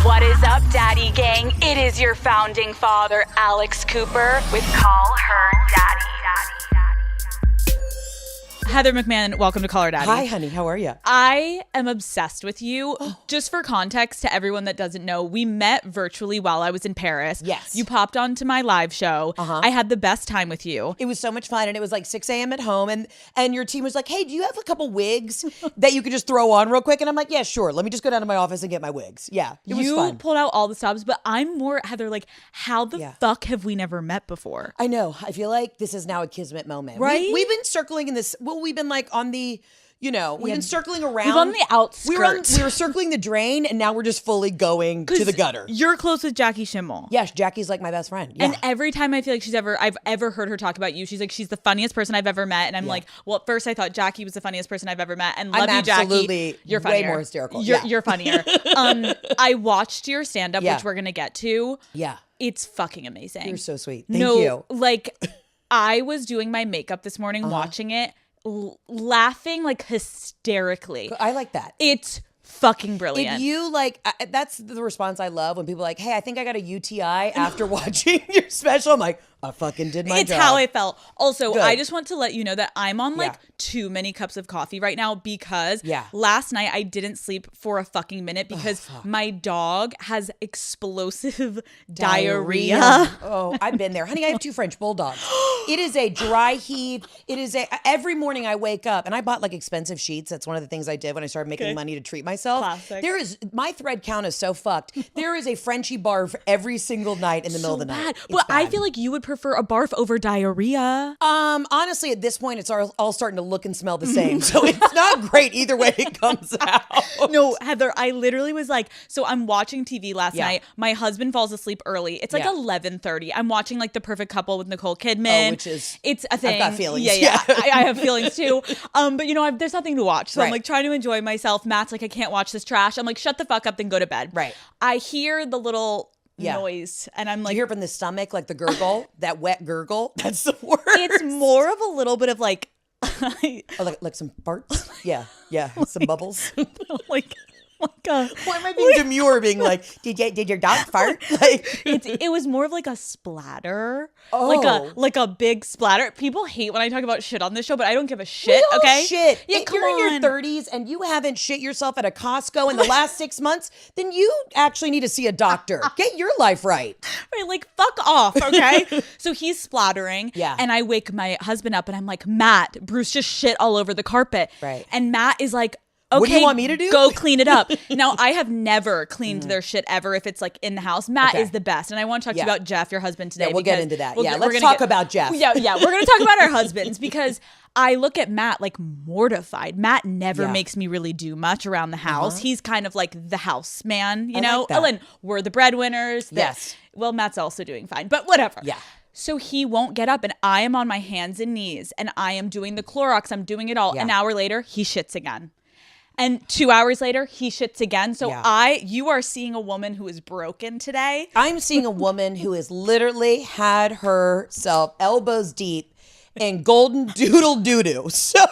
What is up, Daddy Gang? It is your founding father, Alex Cooper, with Call Her Daddy. Heather McMahon, welcome to Call Her Daddy. Hi, honey. How are you? I am obsessed with you. Just for context, to everyone that doesn't know, we met virtually while I was in Paris. Yes. You popped onto my live show. I had the best time with you. It was so much fun, and it was like 6 a.m. at home, and your team was like, hey, do you have a couple wigs that you could just throw on real quick? And I'm like, yeah, sure. Let me just go down to my office and get my wigs. Yeah, it was fun. You pulled out all the stops, but I'm more, Heather, like, how the fuck have we never met before? I know. I feel like this is now a kismet moment. Right? We've been circling in this, we've been like on the, we've been circling around. We've on the outskirts. We were circling the drain, and now we're just fully going to the gutter. You're close with Jackie Schimmel. Yes, Jackie's like my best friend. Yeah. And every time I feel like I've ever heard her talk about you, she's like, she's the funniest person I've ever met. And I'm like, well, at first I thought Jackie was the funniest person I've ever met. And love you, absolutely Jackie. You're funnier. way more hysterical. You're funnier. I watched your stand-up, which we're going to get to. Yeah. It's fucking amazing. You're so sweet. Thank you. Like, I was doing my makeup this morning, watching it, laughing like hysterically. I like that. It's fucking brilliant. If you like, that's the response I love when people are like, hey, I think I got a UTI after watching your special. I'm like, I fucking did my job. It's how I felt. Also, Good. I just want to let you know that I'm on like too many cups of coffee right now because last night I didn't sleep for a fucking minute because my dog has explosive diarrhea. Oh, I've been there. Honey, I have 2 French bulldogs. It is a dry heave. Every morning I wake up, and I bought like expensive sheets. That's one of the things I did when I started making money to treat myself. Classic. My thread count is so fucked. There is a Frenchie barf every single night in the middle of the night. But I feel like you would prefer a barf over diarrhea. Honestly, at this point, it's all starting to look and smell the same. So it's not great either way it comes out. No, Heather, I literally was like, so I'm watching TV last night. My husband falls asleep early. It's like 11:30. I'm watching like The Perfect Couple with Nicole Kidman. It's a thing. I've got feelings. Yeah. I have feelings too. But there's nothing to watch. So I'm Right. like trying to enjoy myself. Matt's like, I can't watch this trash. I'm like, shut the fuck up, then go to bed. Right. I hear the little noise and I'm like, You hear from the stomach, like the gurgle, that wet gurgle. That's the worst. it's more of a little bit of like, like some farts. Yeah, some bubbles. like Why am I being demure? Being like, did your dog fart? Like, it was more of like a splatter, like a big splatter. People hate when I talk about shit on this show, but I don't give a shit. we don't Okay, shit. Yeah, If you're in your 30s and you haven't shit yourself at a Costco in the last 6 months, then you actually need to see a doctor. Get your life right. Right, like fuck off. Okay, so he's splattering. Yeah. and I wake my husband up, and I'm like, Matt, Bruce just shit all over the carpet. Right. and Matt is like, okay, What do you want me to do? Go clean it up. Now, I have never cleaned their shit ever if it's like in the house. Matt Okay. is the best. And I want to talk to you about Jeff, your husband, today. Yeah, we'll get because into that. we're Let's gonna talk about Jeff. Yeah, we're going to talk about our husbands because I look at Matt like mortified. Matt never makes me really do much around the house. He's kind of like the house man, you know? like that. Ellen, we're the breadwinners. Yes. Well, Matt's also doing fine, but whatever. Yeah. So he won't get up and I am on my hands and knees and I am doing the Clorox. I'm doing it all. Yeah. An hour later, he shits again. And 2 hours later, he shits again. So you are seeing a woman who is broken today. I'm seeing a woman who has literally had herself elbows deep in golden doodle doo-doo. So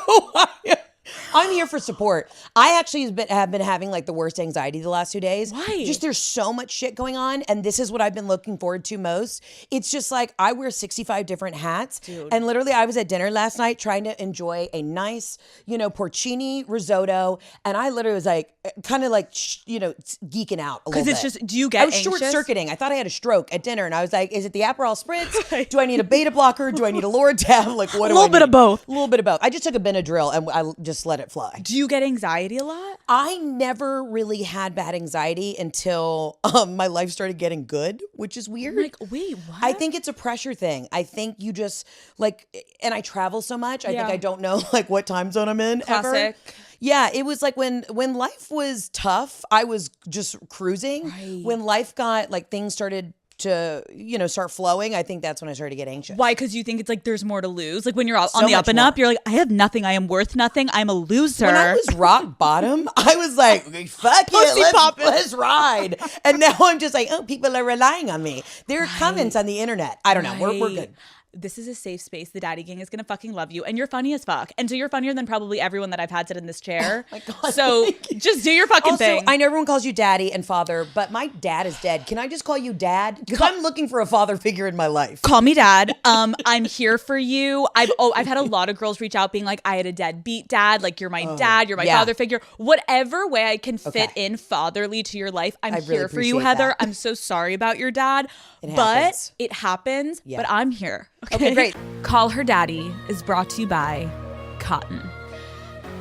I'm here for support. I actually have been having like the worst anxiety the last 2 days. Why? Just there's so much shit going on, and this is what I've been looking forward to most. It's just like I wear 65 different hats, and literally I was at dinner last night trying to enjoy a nice, porcini risotto, and I literally was like, kind of like, geeking out a little bit. Because it's just, do you get I was anxious? short-circuiting. I thought I had a stroke at dinner, and I was like, is it the Aperol Spritz? Do I need a beta blocker? Do I need a Loratab? Like, what do I need? A little bit of both. A little bit of both. I just took a Benadryl, and I just let it fly. Do you get anxiety a lot? I never really had bad anxiety until my life started getting good, which is weird. Like, wait, what? I think it's a pressure thing. I think you just and I travel so much. I think Yeah. I don't know like what time zone I'm in ever. Classic. Yeah, it was like when life was tough, I was just cruising. Right. When life got things started to start flowing, I think that's when I started to get anxious. Why? Because you think it's like there's more to lose? Like when you're on So the up much and more. up, you're like, I have nothing. I am worth nothing. I'm a loser. When I was rock bottom, I was like, fuck Pussy it, poppin'. let's ride. And now I'm just like, oh, people are relying on me. There are comments on the internet. I don't know. We're good. this is a safe space. The daddy gang is going to fucking love you. And you're funny as fuck. And so you're funnier than probably everyone that I've had sit in this chair. Oh my God. So just do your fucking thing. I know everyone calls you daddy and father, but my dad is dead. Can I just call you dad? Because I'm looking for a father figure in my life. Call me dad. I'm here for you. I've had a lot of girls reach out being like, I had a deadbeat dad. Like, you're my dad. You're my father figure. Whatever way I can fit in fatherly to your life, I'm here for you, Heather. I'm so sorry about your dad. It happens. Yeah. But I'm here. Okay, great. Call Her Daddy is brought to you by Cotton.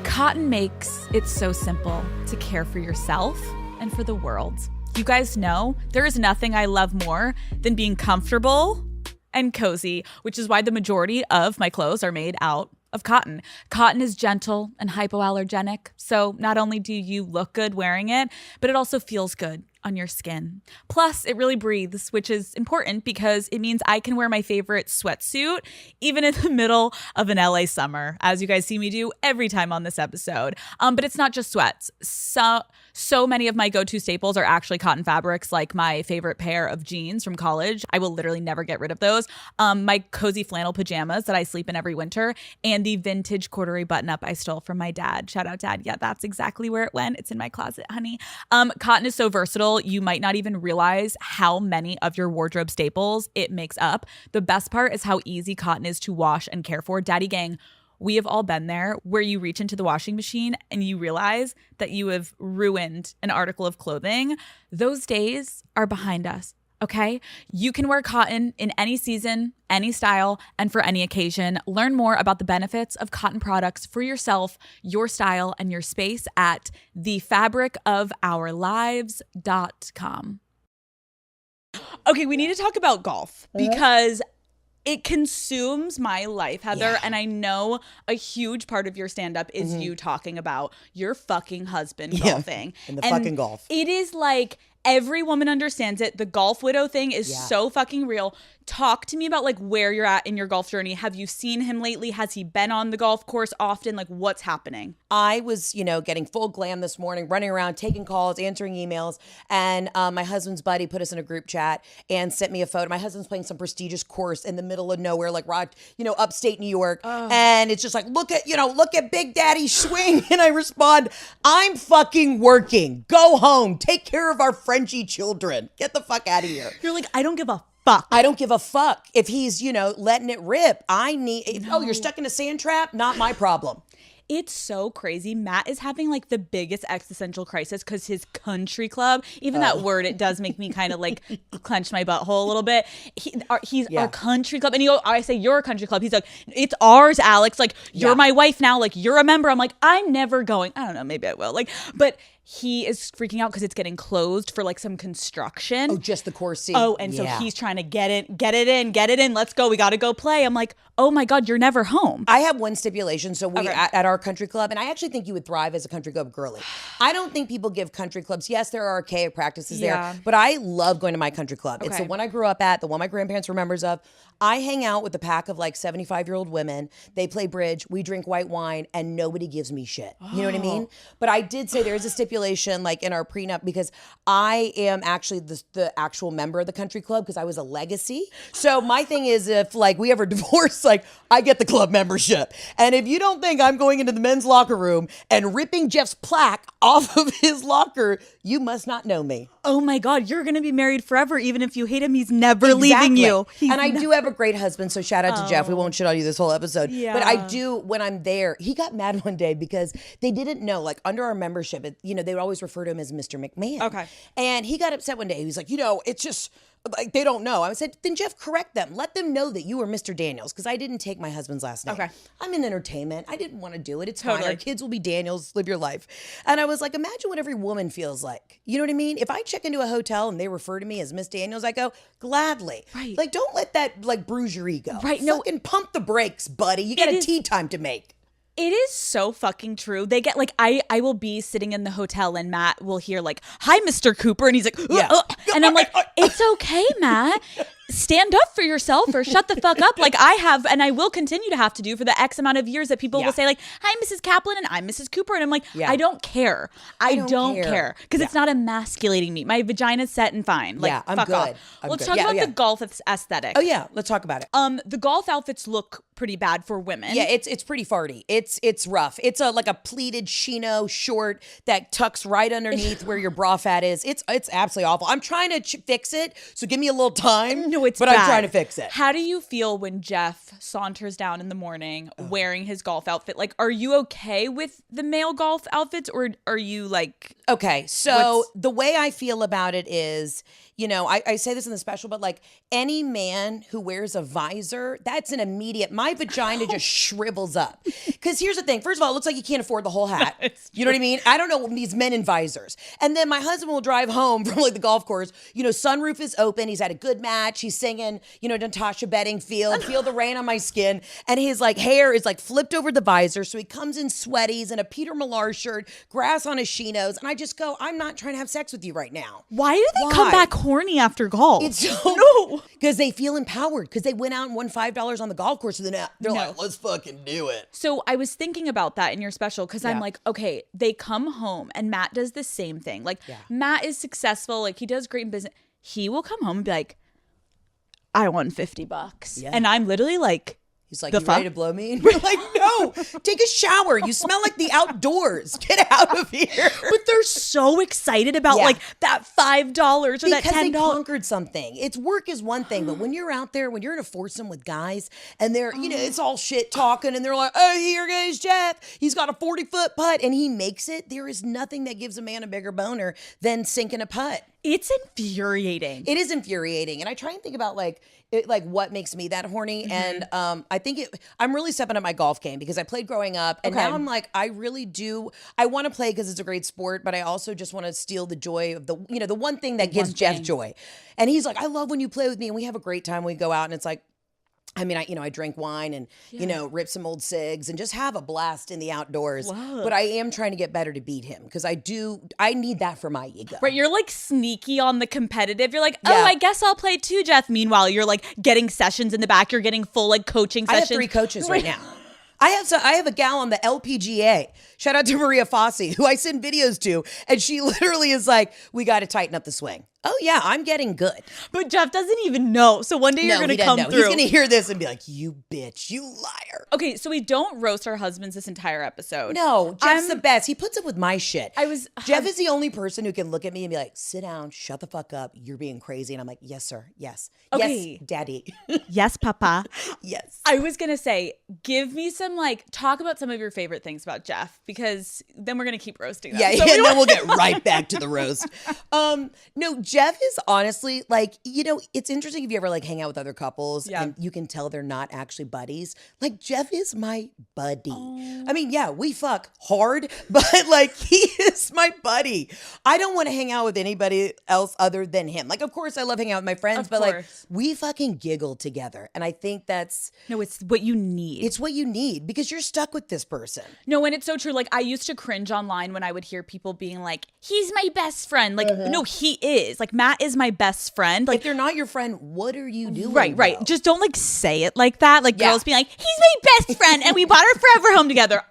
Cotton makes it so simple to care for yourself and for the world. You guys know there is nothing I love more than being comfortable and cozy, which is why the majority of my clothes are made out of cotton. Cotton is gentle and hypoallergenic, so not only do you look good wearing it, but it also feels good on your skin. Plus, it really breathes, which is important because it means I can wear my favorite sweatsuit even in the middle of an LA summer, as you guys see me do every time on this episode. But it's not just sweats. So many of my go-to staples are actually cotton fabrics, like my favorite pair of jeans from college. I will literally never get rid of those. My cozy flannel pajamas that I sleep in every winter, and the vintage corduroy button-up I stole from my dad. Shout out, Dad. Yeah, that's exactly where it went. It's in my closet, honey. Cotton is so versatile, you might not even realize how many of your wardrobe staples it makes up. The best part is how easy cotton is to wash and care for. Daddy gang, we have all been there where you reach into the washing machine and you realize that you have ruined an article of clothing. Those days are behind us. Okay? You can wear cotton in any season, any style, and for any occasion. Learn more about the benefits of cotton products for yourself, your style, and your space at thefabricofourlives.com. Okay, we need to talk about golf because it consumes my life, Heather. Yeah. And I know a huge part of your stand-up is you talking about your fucking husband golfing. And fucking golf. It is like every woman understands it. The golf widow thing is so fucking real. Talk to me about like where you're at in your golf journey. Have you seen him lately? Has he been on the golf course often? Like, what's happening? I was, getting full glam this morning, running around, taking calls, answering emails. And my husband's buddy put us in a group chat and sent me a photo. My husband's playing some prestigious course in the middle of nowhere, like upstate New York. Oh. And it's just like, look at Big Daddy swing. And I respond, I'm fucking working. Go home. Take care of our Frenchie children. Get the fuck out of here. You're like, I don't give a fuck. I don't give a fuck if he's, letting it rip. You're stuck in a sand trap? Not my problem. It's so crazy. Matt is having like the biggest existential crisis because his country club, even that word, it does make me kind of like clench my butthole a little bit. He's our country club. And I say, you're a country club. He's like, it's ours, Alex. Like, you're my wife now. Like, you're a member. I'm like, I'm never going. I don't know. Maybe I will. Like, but he is freaking out because it's getting closed for like some construction. Oh, just the course seat. Oh, and so he's trying to get it in. Let's go. We got to go play. I'm like, oh my God, you're never home. I have one stipulation. So we at our country club, and I actually think you would thrive as a country club girly. I don't think people give country clubs. Yes, there are archaic practices there, but I love going to my country club. Okay. It's the one I grew up at, the one my grandparents were members of. I hang out with a pack of like 75-year-old women. They play bridge. We drink white wine, and nobody gives me shit. You know what I mean? But I did say there is a stipulation like in our prenup because I am actually the actual member of the country club because I was a legacy. So my thing is if like we ever divorce, like I get the club membership. And if you don't think I'm going into the men's locker room and ripping Jeff's plaque off of his locker, you must not know me. Oh my God, you're going to be married forever. Even if you hate him, he's never leaving you. I do have a great husband, so shout out to Jeff. We won't shit on you this whole episode. Yeah. But I do, when I'm there, he got mad one day because they didn't know, like under our membership, they would always refer to him as Mr. McMahon. Okay. And he got upset one day. He was like, it's just, like, they don't know. I said, then Jeff, correct them. Let them know that you were Mr. Daniels, because I didn't take my husband's last name. Okay. I'm in entertainment. I didn't want to do it. It's fine. Our kids will be Daniels. Live your life. And I was like, imagine what every woman feels like. You know what I mean? If I check into a hotel and they refer to me as Miss Daniels, I go, gladly. Right. Like, don't let that, like, bruise your ego. Right. No. Fucking pump the brakes, buddy. You got a tea time to make. It is so fucking true. They get like, I will be sitting in the hotel and Matt will hear like, hi, Mr. Cooper. And he's like, and I'm like, it's okay, Matt. stand up for yourself or shut the fuck up like I have and I will continue to have to do for the X amount of years that people will say like, hi, Mrs. Kaplan, and I'm Mrs. Cooper. And I'm like, I don't care. I don't care. Because it's not emasculating me. My vagina's set and fine. Like, I'm fuck good. off. Let's talk about the golf aesthetic. Oh, yeah. Let's talk about it. The golf outfits look pretty bad for women. Yeah, it's pretty farty. It's rough. It's like a pleated chino short that tucks right underneath where your bra fat is. It's absolutely awful. I'm trying to fix it, so give me a little time. No, it's but bad. I'm trying to fix it. How do you feel when Jeff saunters down in the morning wearing his golf outfit? Like, are you okay with the male golf outfits, or are you like... Okay, so the way I feel about it is, you know, I say this in the special, but like any man who wears a visor, that's an immediate, my vagina just shrivels up. Because here's the thing. First of all, it looks like you can't afford the whole hat. You know what I mean? I don't know these men in visors. And then my husband will drive home from like the golf course. You know, sunroof is open. He's had a good match. He's singing, you know, Natasha Bedingfield, Feel the Rain on My Skin. And his like hair is like flipped over the visor. So he comes in sweaties and a Peter Millar shirt, grass on his chinos. And I just go, I'm not trying to have sex with you right now. Why do they come back horny after golf? It's so because they feel empowered because they went out and won $5 on the golf course, and then they're like, let's fucking do it. So I was thinking about that in your special because I'm like, okay, they come home and Matt does the same thing. Like Matt is successful, like he does great in business. He will come home and be like, I won $50, and I'm literally like, he's like, you ready to blow me? And we're like, no, take a shower. You smell like the outdoors. Get out of here. But they're so excited about like that $5 or because that $10. They conquered something. It's work is one thing, but when you're out there, when you're in a foursome with guys and they're, you know, it's all shit talking and they're like, oh, here goes Jeff. He's got a 40-foot putt and he makes it. There is nothing that gives a man a bigger boner than sinking a putt. It's infuriating. It is infuriating. And I try and think about like what makes me that horny. And I think I'm really stepping up my golf game because I played growing up. And now I'm like, I really do. I want to play because it's a great sport, but I also just want to steal the joy of the one thing that gives Jeff joy. And he's like, I love when you play with me and we have a great time. We go out and it's like, I mean, I drink wine and, you know, rip some old cigs and just have a blast in the outdoors. Wow. But I am trying to get better to beat him because I need that for my ego. Right. You're like sneaky on the competitive. You're like, oh, I guess I'll play too, Jeff. Meanwhile, you're like getting sessions in the back. You're getting full like coaching sessions. I have 3 coaches right now. I have a gal on the LPGA. Shout out to Maria Fossey, who I send videos to. And she literally is like, we got to tighten up the swing. Oh, yeah, I'm getting good. But Jeff doesn't even know. So one day you're going to come through. He's going to hear this and be like, you bitch, you liar. Okay, so we don't roast our husbands this entire episode. No, Jeff's the best. He puts up with my shit. Jeff is the only person who can look at me and be like, sit down, shut the fuck up. You're being crazy. And I'm like, yes, sir. Yes. Okay. Yes, daddy. Yes, papa. Yes. I was going to say, give me some, talk about some of your favorite things about Jeff, because then we're going to keep roasting them. Yeah, and then we'll get right back to the roast. No, Jeff is honestly it's interesting if you ever hang out with other couples and you can tell they're not actually buddies. Like Jeff is my buddy. I mean, yeah, we fuck hard, but he is my buddy. I don't want to hang out with anybody else other than him. Of course I love hanging out with my friends, but we fucking giggle together. And I think it's what you need. It's what you need because you're stuck with this person. No, and it's so true. I used to cringe online when I would hear people being like, he's my best friend. No, he is. Matt is my best friend. If they're not your friend, what are you doing? Right. Just don't say it like that. Girls being like, he's my best friend and we bought our forever home together.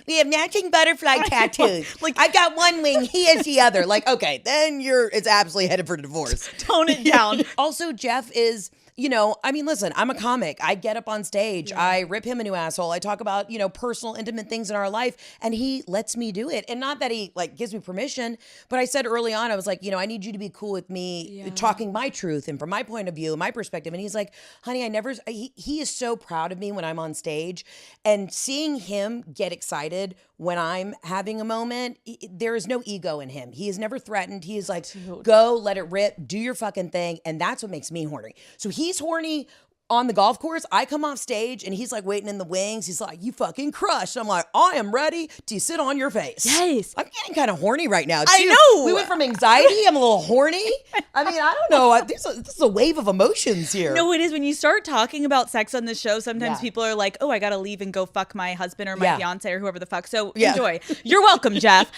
We have matching butterfly tattoos. I got one wing, he has the other. Okay, then it's absolutely headed for divorce. Tone it down. Also, Jeff is... listen, I'm a comic. I get up on stage. Yeah. I rip him a new asshole. I talk about, personal, intimate things in our life, and he lets me do it. And not that he gives me permission, but I said early on, I was like, I need you to be cool with me talking my truth and from my point of view, my perspective. And he's like, honey, he is so proud of me when I'm on stage, and seeing him get excited when I'm having a moment, there is no ego in him. He is never threatened. He is like, go, let it rip, do your fucking thing. And that's what makes me horny. So he's horny on the golf course, I come off stage and he's like waiting in the wings. He's like, you fucking crushed. I'm like, I am ready to sit on your face. Yes. I'm getting kind of horny right now, too. I know. We went from anxiety. I'm a little horny. I mean, I don't know. This is a wave of emotions here. No, it is. When you start talking about sex on the show, sometimes people are like, oh, I got to leave and go fuck my husband or my fiance or whoever the fuck. So enjoy. You're welcome, Jeff.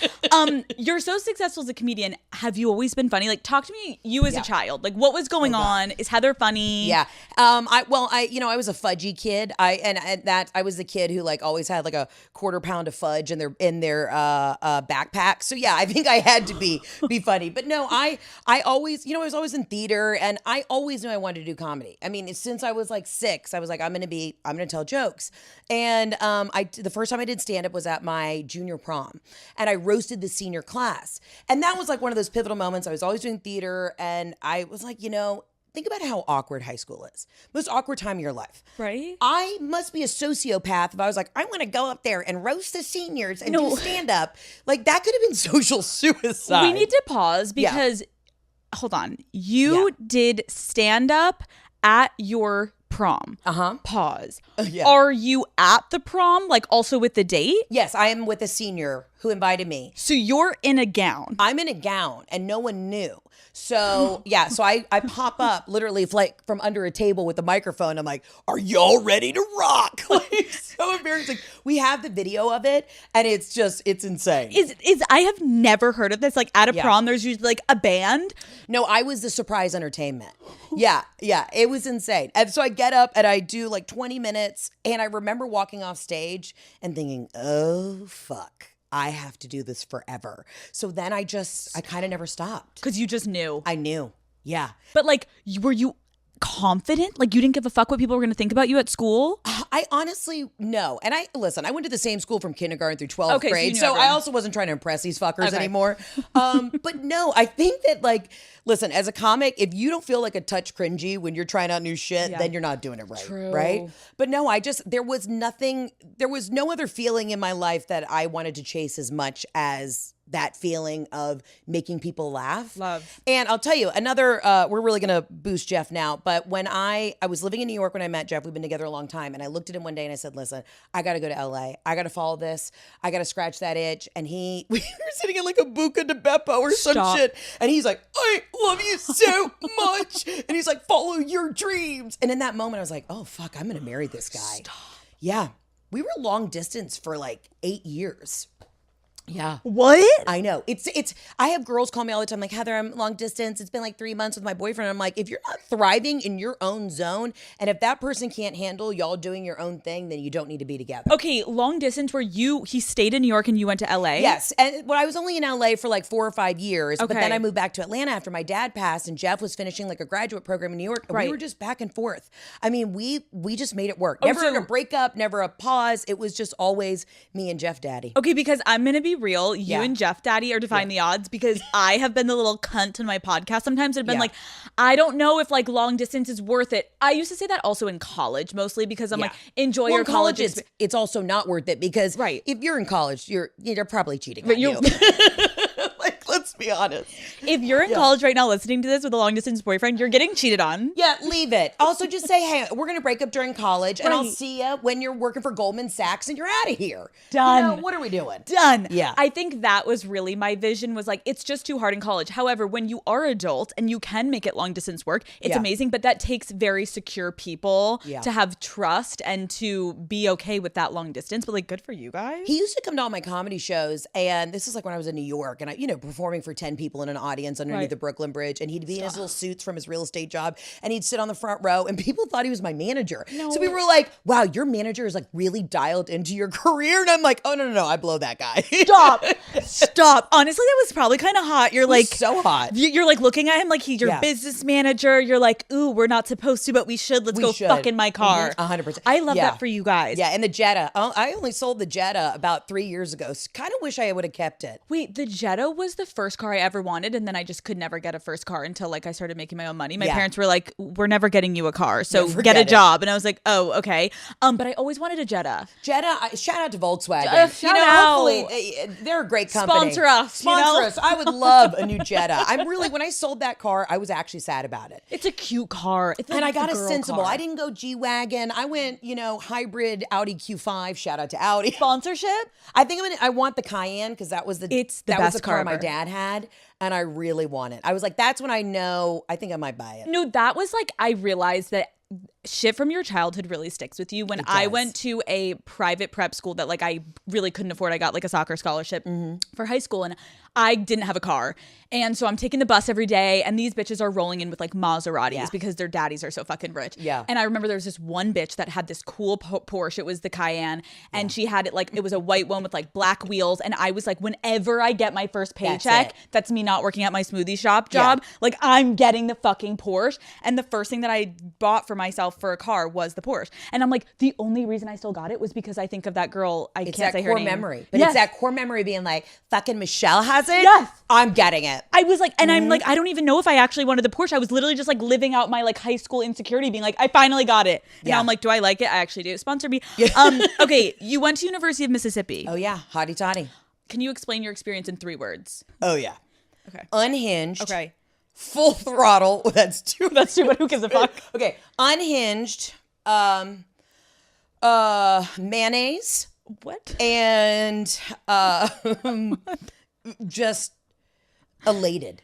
You're so successful as a comedian. Have you always been funny? Like, talk to me, you as a child. Like, what was going on? Is Heather funny? Yeah. I was a fudgy kid. I was the kid who like always had like a quarter pound of fudge in their backpack. So yeah, I think I had to be funny. But no, I always, I was always in theater, and I always knew I wanted to do comedy. I mean, since I was like 6, I was like, I'm gonna tell jokes. And the first time I did stand up was at my junior prom, and I roasted the senior class, and that was like one of those pivotal moments. I was always doing theater, and I was like, think about how awkward high school is. Most awkward time of your life. Right. I must be a sociopath if I was like, I want to go up there and roast the seniors and do stand up. Like, that could have been social suicide. We need to pause because, hold on. You did stand up at your prom. Pause. Are you at the prom, like also with the date? Yes, I am with a senior who invited me. So you're in a gown. I'm in a gown, and no one knew. So so I pop up literally like from under a table with a microphone. I'm like, are y'all ready to rock? Like, so embarrassing. We have the video of it, and it's insane. I have never heard of this. Like at a prom, there's usually like a band. No, I was the surprise entertainment. Yeah, it was insane. And so I get up and I do like 20 minutes, and I remember walking off stage and thinking, oh, fuck. I have to do this forever. So then I kind of never stopped. Because you just knew. I knew. Yeah. But like, were you confident? Like you didn't give a fuck what people were going to think about you at school? I honestly, no. And I went to the same school from kindergarten through 12th grade. So I also wasn't trying to impress these fuckers anymore. But no, I think that like, listen, as a comic, if you don't feel like a touch cringy when you're trying out new shit, then you're not doing it right. True. Right? But no, there was no other feeling in my life that I wanted to chase as much as that feeling of making people laugh. Love. And I'll tell you, another, we're really going to boost Jeff now, but when I was living in New York when I met Jeff, we've been together a long time, and I looked at him one day and I said, listen, I got to go to LA. I got to follow this. I got to scratch that itch. And we were sitting in like a Buca de Beppo or some shit. And he's like, I love you so much. And he's like, follow your dreams. And in that moment, I was like, oh, fuck, I'm going to marry this guy. Stop. Yeah. We were long distance for like 8 years. Yeah. What? I know. I have girls call me all the time like, Heather, I'm long distance. It's been like 3 months with my boyfriend. I'm like, if you're not thriving in your own zone, and if that person can't handle y'all doing your own thing, then you don't need to be together. Okay, long distance where he stayed in New York and you went to LA? Yes. And I was only in LA for like 4 or 5 years, but then I moved back to Atlanta after my dad passed, and Jeff was finishing like a graduate program in New York. And we were just back and forth. I mean, we just made it work. Never a breakup, never a pause. It was just always me and Jeff Daddy. Okay, because I'm going to be real. You and Jeff Daddy are defying the odds, because I have been the little cunt in my podcast sometimes. I've been like, I don't know if like long distance is worth it. I used to say that also in college, mostly because I'm like, enjoy your college. It's also not worth it because if you're in college, you're probably cheating on you. Like, let's be honest. If you're in college right now listening to this with a long distance boyfriend, you're getting cheated on. Yeah, leave it. Also, just say, hey, we're going to break up during college, and I'll see you when you're working for Goldman Sachs and you're out of here. Done. What are we doing? Done. Yeah. I think that was really my vision, was like, it's just too hard in college. However, when you are adult and you can make it long distance work, it's amazing, but that takes very secure people to have trust and to be okay with that long distance. But like, good for you guys. He used to come to all my comedy shows, and this is like when I was in New York, and I, performing for 10 people in an audience underneath the Brooklyn Bridge, and he'd be in his little suits from his real estate job, and he'd sit on the front row, and people thought he was my manager. No. So we were like, wow, your manager is like really dialed into your career. And I'm like, oh, no, I blow that guy. Stop. Honestly, that was probably kind of hot. You're like, so hot. You're like looking at him like he's your business manager. You're like, ooh, we're not supposed to, but we should. Let's go fuck in my car. 100%. I love that for you guys. Yeah, and the Jetta. I only sold the Jetta about 3 years ago. So kind of wish I would have kept it. Wait, the Jetta was the first car I ever wanted, and and then I just could never get a first car until like I started making my own money. My parents were like, we're never getting you a car, so get a job. And I was like, oh, okay. But I always wanted a Jetta. Shout out to Volkswagen. Hopefully they're a great company. Sponsor us. Us. I would love a new Jetta. When I sold that car, I was actually sad about it. It's a cute car. And I got a sensible. Car. I didn't go G-Wagon. I went, hybrid Audi Q5. Shout out to Audi. Sponsorship? I want the Cayenne because that was the car my dad had. And I really want it. I was like, that's when I know, I think I might buy it. No, that was like, I realized that shit from your childhood really sticks with you. When I went to a private prep school that like I really couldn't afford, I got like a soccer scholarship for high school, and I didn't have a car. And so I'm taking the bus every day, and these bitches are rolling in with like Maseratis because their daddies are so fucking rich. Yeah. And I remember there was this one bitch that had this cool Porsche. It was the Cayenne, and she had it like, it was a white one with like black wheels. And I was like, whenever I get my first paycheck, that's me not working at my smoothie shop job, like I'm getting the fucking Porsche. And the first thing that I bought for myself for a car was the Porsche. And I'm like, the only reason I still got it was because I think of that girl. It's can't say her name. Memory. But it's that core memory being like, fucking Michelle has it. Yes. I'm getting it. I was like, and I'm like, I don't even know if I actually wanted the Porsche. I was literally just like living out my like high school insecurity, being like, I finally got it. And now I'm like, do I like it? I actually do. Sponsor me. Okay, you went to University of Mississippi. Oh yeah, hotty toddy. Can you explain your experience in 3 words? Oh yeah. Okay. Unhinged. Okay. Full throttle. That's too. That's too. But who gives a fuck? Okay. Unhinged. Mayonnaise. What? And just elated.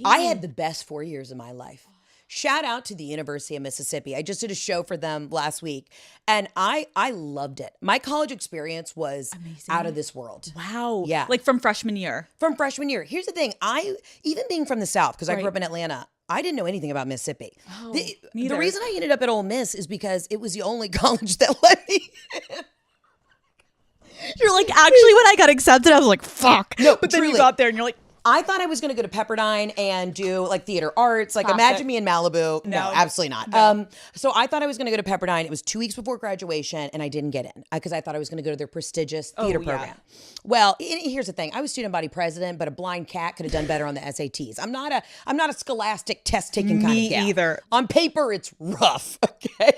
I had the best 4 years of my life. Shout out to the University of Mississippi. I just did a show for them last week, and I loved it. My college experience was amazing. Out of this world. Wow. Yeah. Like from freshman year. From freshman year. Here's the thing. Even being from the South, because I grew up in Atlanta, I didn't know anything about Mississippi. Oh, the reason I ended up at Ole Miss is because it was the only college that let me in. You're like, actually, when I got accepted, I was like, fuck. No, but then you got there and you're like, I thought I was going to go to Pepperdine and do like theater arts. Like imagine me in Malibu. No, absolutely not. No. So I thought I was going to go to Pepperdine. It was 2 weeks before graduation and I didn't get in because I thought I was going to go to their prestigious theater program. Well, here's the thing. I was student body president, but a blind cat could have done better on the SATs. I'm not a scholastic test taking kind of gal. Me either. On paper, it's rough. Okay.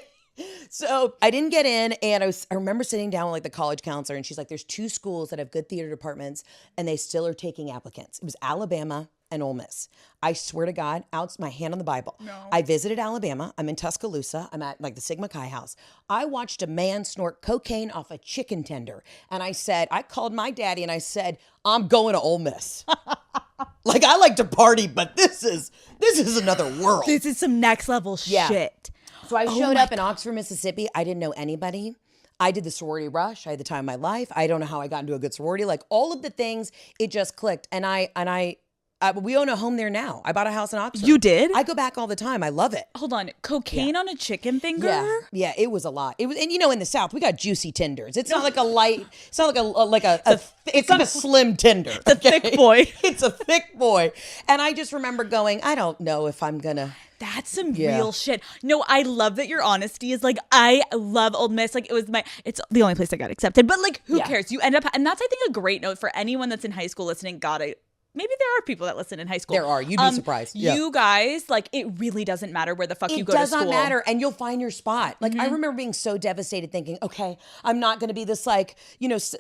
So I didn't get in, and I remember sitting down with like the college counselor, and she's like, there's 2 schools that have good theater departments, and they still are taking applicants. It was Alabama and Ole Miss. I swear to God, out my hand on the Bible. No. I visited Alabama. I'm in Tuscaloosa. I'm at like the Sigma Chi house. I watched a man snort cocaine off a chicken tender, and I called my daddy, and I said, I'm going to Ole Miss. Like I like to party, but this is another world. This is some next level shit. So I showed up in Oxford, Mississippi. I didn't know anybody. I did the sorority rush. I had the time of my life. I don't know how I got into a good sorority. Like all of the things, it just clicked. And we own a home there now. I bought a house in Oxford. You did? I go back all the time. I love it. Hold on. Cocaine on a chicken finger? Yeah, it was a lot. It was, and in the South, we got juicy tenders. It's not like a light, it's not like it's not a slim tender. It's a thick boy. It's a thick boy. And I just remember going, I don't know if I'm gonna. That's some real shit. No, I love that your honesty is like, I love Ole Miss. Like it's the only place I got accepted, but like, who cares? You end up, and that's, I think, a great note for anyone that's in high school listening. Maybe there are people that listen in high school. There are. You'd be surprised. You guys, like, it really doesn't matter where the fuck you go to school. It does not matter, and you'll find your spot. Like, I remember being so devastated thinking, okay, I'm not going to be this, like,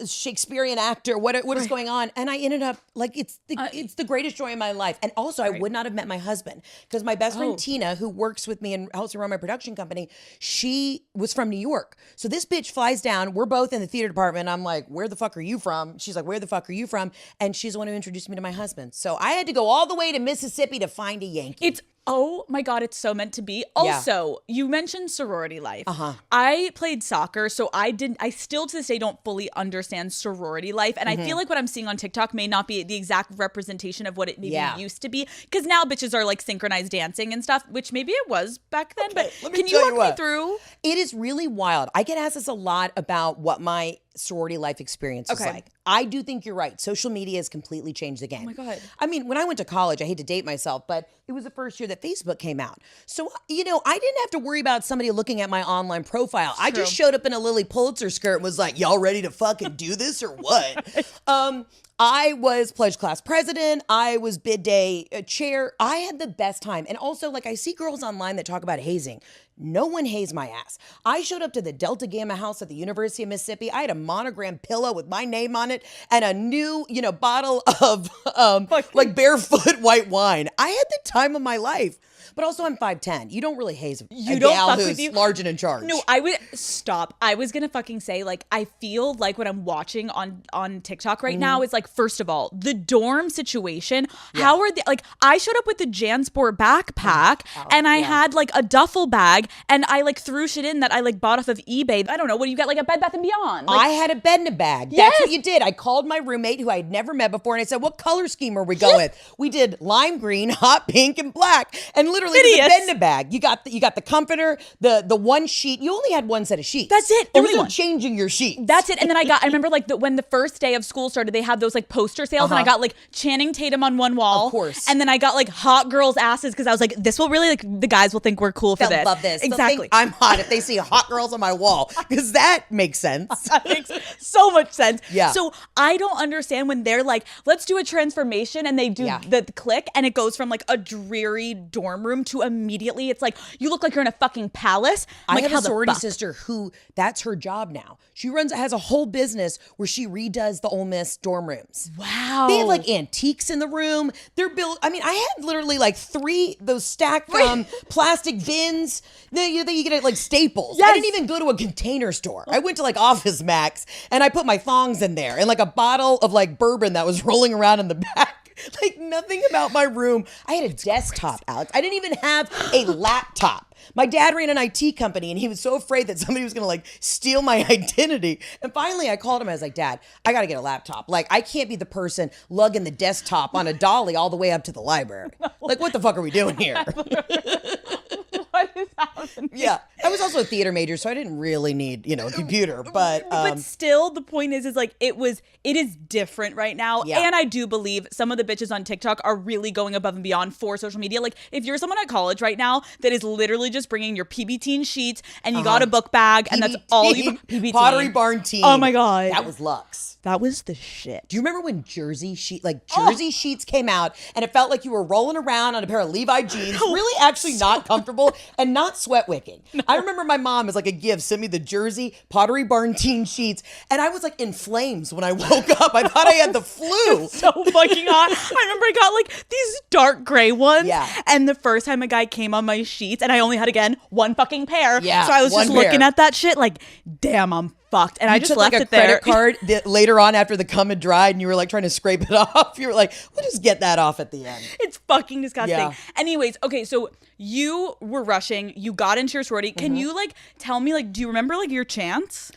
Shakespearean actor. What is going on? And I ended up, like, it's the greatest joy in my life. And also, I would not have met my husband because my best friend, Tina, who works with me and helps me run my production company, she was from New York. So this bitch flies down. We're both in the theater department. I'm like, where the fuck are you from? She's like, where the fuck are you from? And she's the one who introduced me to my husband. So I had to go all the way to Mississippi to find a Yankee. Oh my God, it's so meant to be. Also, you mentioned sorority life. I played soccer, so I still to this day don't fully understand sorority life. And I feel like what I'm seeing on TikTok may not be the exact representation of what it maybe used to be. Because now bitches are like synchronized dancing and stuff, which maybe it was back then. Okay, but can you walk me through? It is really wild. I get asked this a lot about what my sorority life experience was like. I do think you're right. Social media has completely changed the game. Oh my God. I mean, when I went to college, I hate to date myself, but it was the first year that that Facebook came out. So, you know, I didn't have to worry about somebody looking at my online profile. I just showed up in a Lily Pulitzer skirt and was like, y'all ready to fucking do this or what? I was pledge class president. I was bid day chair. I had the best time. And also, like, I see girls online that talk about hazing. No one hazed my ass. I showed up to the Delta Gamma house at the University of Mississippi. I had a monogram pillow with my name on it and a new, you know, bottle of like barefoot white wine. I had the time of my life. But also, I'm 5'10". You don't really haze you don't gal fuck who's with you. Large and in charge. No, I would stop. I was gonna fucking say, like, I feel like what I'm watching on TikTok right now is like, first of all, the dorm situation. Yeah. How are they? Like, I showed up with the Jansport backpack and I had like a duffel bag and I like threw shit in that I like bought off of eBay. I don't know. What do you got? Like a Bed Bath & Beyond. Like, I had a bed in a bag. Yes. That's what you did. I called my roommate who I'd never met before and I said, what color scheme are we going with? We did lime green, hot pink, and black. And literally it was a bed in a bag. You got the comforter, the one sheet. You only had one set of sheets. That's it. There was no changing your sheet. That's it. And then I remember like when the first day of school started, they had those like poster sales and I got like Channing Tatum on one wall. Of course. And then I got like hot girls' asses because I was like, this will really, like, the guys will think we're cool for They'll this. love this. Exactly. I'm hot if they see hot girls on my wall because that makes sense. That makes so much sense. Yeah. So I don't understand when they're like, let's do a transformation and they do the click and it goes from like a dreary dorm room to immediately it's like, you look like you're in a fucking palace. I have a sorority sister who that's her job now. She has a whole business where she redoes the Ole Miss dorm rooms. Wow. They have like antiques in the room. They're built. I mean, I had literally like 3 those stacked plastic bins that you get at like Staples. Yes. I didn't even go to a Container Store. I went to like Office Max and I put my thongs in there and like a bottle of like bourbon that was rolling around in the back. Like nothing about my room. I had a desktop, Alex. I didn't even have a laptop. My dad ran an IT company and he was so afraid that somebody was going to like steal my identity. And finally I called him. I was like, Dad, I got to get a laptop. Like I can't be the person lugging the desktop on a dolly all the way up to the library. Like what the fuck are we doing here? What is happening? Yeah. I was also a theater major, so I didn't really need, you know, a computer. But still the point is like it is different right now. Yeah. And I do believe some of the bitches on TikTok are really going above and beyond for social media. Like if you're someone at college right now that is literally just bringing your PB teen sheets and you got a book bag and that's all you PB Pottery Barn teen. Oh my God. That was luxe. That was the shit. Do you remember when Jersey sheets came out and it felt like you were rolling around on a pair of Levi jeans, really actually not comfortable and not sweat wicking? No. I remember my mom as like a gift sent me the Jersey Pottery Barn teen sheets and I was like in flames when I woke up. I thought I had the flu. So fucking hot. I remember I got like these dark gray ones. Yeah. And the first time a guy came on my sheets and I only had again one fucking pair. Yeah. So I was just looking at that shit like, damn, I'm fucked. And I just left it there. You took like a credit card that later on after the cum had dried and you were like trying to scrape it off. You were like, we'll just get that off at the end. It's fucking disgusting. Yeah. Anyways, okay, so you were rushing. You got into your sorority. Can you like tell me, like, do you remember like your chants?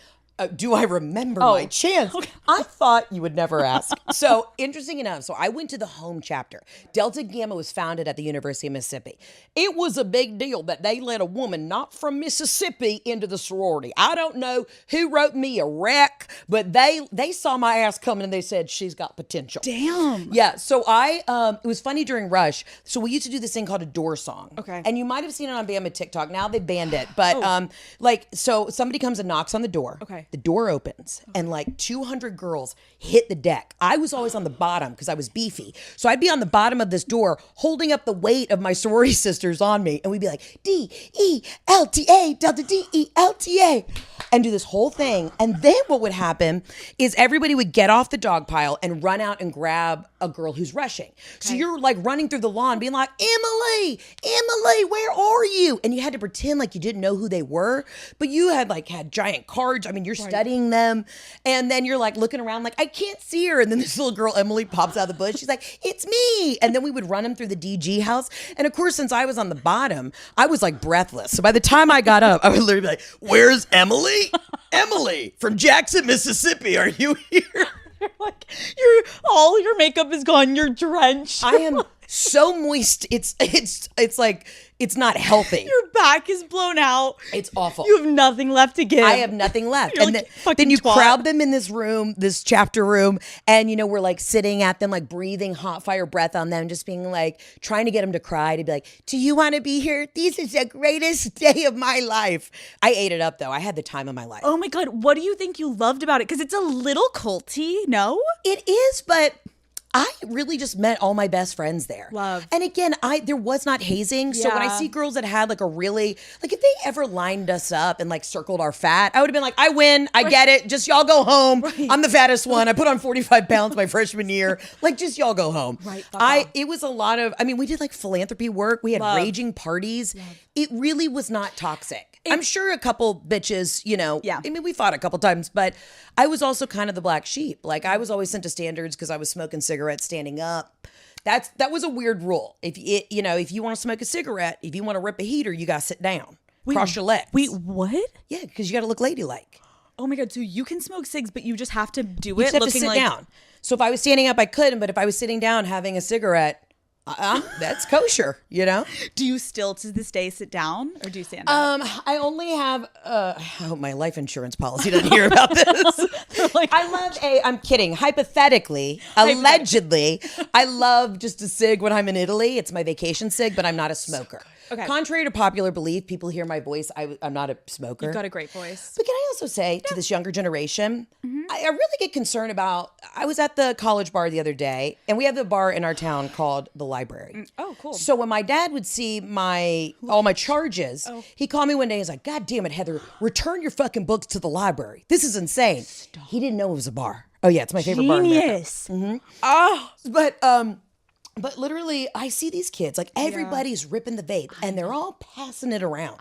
Do I remember my chance? Okay. I thought you would never ask. So interesting enough, so I went to the home chapter. Delta Gamma was founded at the University of Mississippi. It was a big deal that they let a woman not from Mississippi into the sorority. I don't know who wrote me a rec, but they saw my ass coming and they said she's got potential. Damn. Yeah. So it was funny during Rush. So we used to do this thing called a door song. Okay. And you might have seen it on Bama TikTok. Now they banned it, but so somebody comes and knocks on the door. Okay. The door opens and like 200 girls hit the deck. I was always on the bottom because I was beefy. So I'd be on the bottom of this door holding up the weight of my sorority sisters on me. And we'd be like, D-E-L-T-A, Delta D-E-L-T-A. And do this whole thing. And then what would happen is everybody would get off the dog pile and run out and grab a girl who's rushing. Okay. So you're like running through the lawn being like, Emily, where are you? And you had to pretend like you didn't know who they were, but you had giant cards. I mean, you're studying them. And then you're like looking around like, I can't see her. And then this little girl, Emily, pops out of the bush. She's like, it's me. And then we would run them through the DG house. And of course, since I was on the bottom, I was like breathless. So by the time I got up, I would literally be like, where's Emily? Emily from Jackson, Mississippi. Are you here? Like all your makeup is gone. You're drenched. I am so moist. It's like it's not healthy. Your back is blown out. It's awful. You have nothing left to give. I have nothing left. You're And like, then you twat. crowd them in this room, this chapter room, and we're like sitting at them, like breathing hot fire breath on them, just being like trying to get them to cry, to be like, do you want to be here? This is the greatest day of my life. I ate it up though. I had the time of my life. Oh my God. What do you think you loved about it? Because it's a little culty, no? It is, but I really just met all my best friends there. Love. And again, there was not hazing. So when I see girls that had like a really, like if they ever lined us up and like circled our fat, I would have been like, I win. I get it. Just y'all go home. Right. I'm the fattest one. I put on 45 pounds my freshman year. Like just y'all go home. Right. It was a lot of, we did like philanthropy work. We had raging parties. It really was not toxic. I'm sure a couple bitches, Yeah. we fought a couple times, but I was also kind of the black sheep. Like I was always sent to standards because I was smoking cigarettes standing up. That was a weird rule. If you want to smoke a cigarette, if you want to rip a heater, you got to sit down, cross your legs. Wait, what? Yeah, because you got to look ladylike. Oh my God. So you can smoke cigs, but you just have to do You it just have to looking sit like down. So if I was standing up, I couldn't. But if I was sitting down having a cigarette, that's kosher, Do you still to this day sit down or do you stand up? I only have I hope my life insurance policy doesn't hear about this. I'm kidding. Hypothetically, allegedly, I love just a cig when I'm in Italy. It's my vacation cig, but I'm not a smoker. Okay. Contrary to popular belief, people hear my voice. I'm not a smoker. You've got a great voice. But can I also say to this younger generation, I really get concerned about, I was at the college bar the other day, and we have a bar in our town called the Library. Oh, cool. So when my dad would see all my charges, he called me one day and was like, God damn it, Heather, return your fucking books to the library. This is insane. Stop. He didn't know it was a bar. Oh yeah, it's my favorite bar in America. Genius. Oh. But literally, I see these kids, like everybody's ripping the vape and they're all passing it around.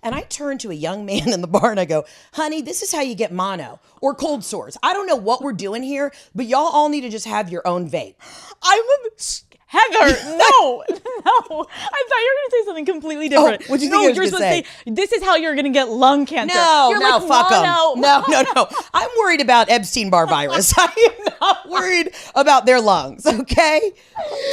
And I turn to a young man in the bar and I go, honey, this is how you get mono or cold sores. I don't know what we're doing here, but y'all all need to just have your own vape. Heather, no. I thought you were going to say something completely different. What do you think I was you're supposed to say, this is how you're going to get lung cancer. No, fuck them. No. I'm worried about Epstein-Barr virus. I am not worried about their lungs, okay?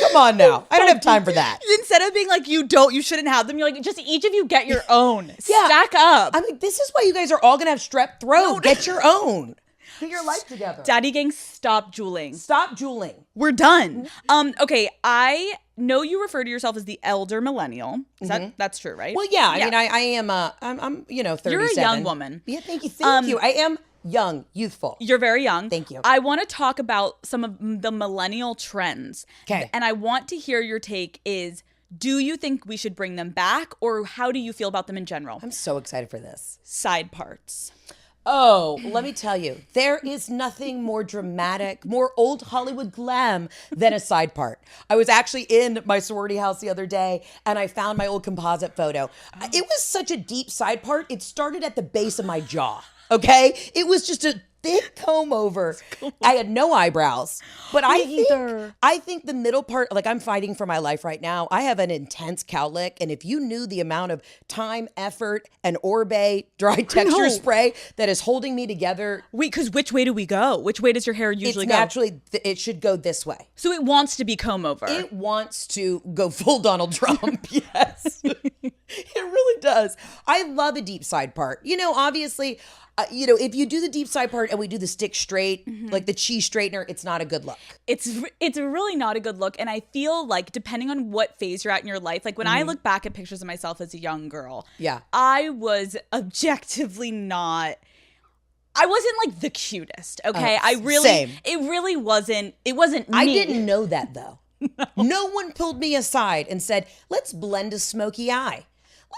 Come on now. I don't have time for that. Instead of being like, you shouldn't have them, you're like, just each of you get your own. Stack up. This is why you guys are all going to have strep throat. Get your own. Get your life together. Daddy gang, stop juuling. Stop juuling. We're done. Okay, I know you refer to yourself as the elder millennial. Is that's true, right? Well, yeah. I mean, I am. I'm 37. You're a young woman. Yeah, thank you. Thank you. I am young, youthful. You're very young. Thank you. I want to talk about some of the millennial trends. Okay. And I want to hear your take is, do you think we should bring them back, or how do you feel about them in general? I'm so excited for this. Side parts. Oh, let me tell you, there is nothing more dramatic, more old Hollywood glam than a side part. I was actually in my sorority house the other day and I found my old composite photo. It was such a deep side part. It started at the base of my jaw. Okay. It was just a thick comb over. Cool. I had no eyebrows, but I think the middle part, like I'm fighting for my life right now. I have an intense cowlick. And if you knew the amount of time, effort, and Orbe dry texture spray that is holding me together. Wait, because which way do we go? Which way does your hair usually go? Naturally, it should go this way. So it wants to be comb over. It wants to go full Donald Trump. Yes, it really does. I love a deep side part. Obviously, if you do the deep side part and we do the stick straight, like the cheese straightener, it's not a good look. It's really not a good look. And I feel like depending on what phase you're at in your life, like when I look back at pictures of myself as a young girl, I was objectively not. I wasn't like the cutest. Okay. Same. It really wasn't. It wasn't me. I didn't know that though. No one pulled me aside and said, let's blend a smoky eye.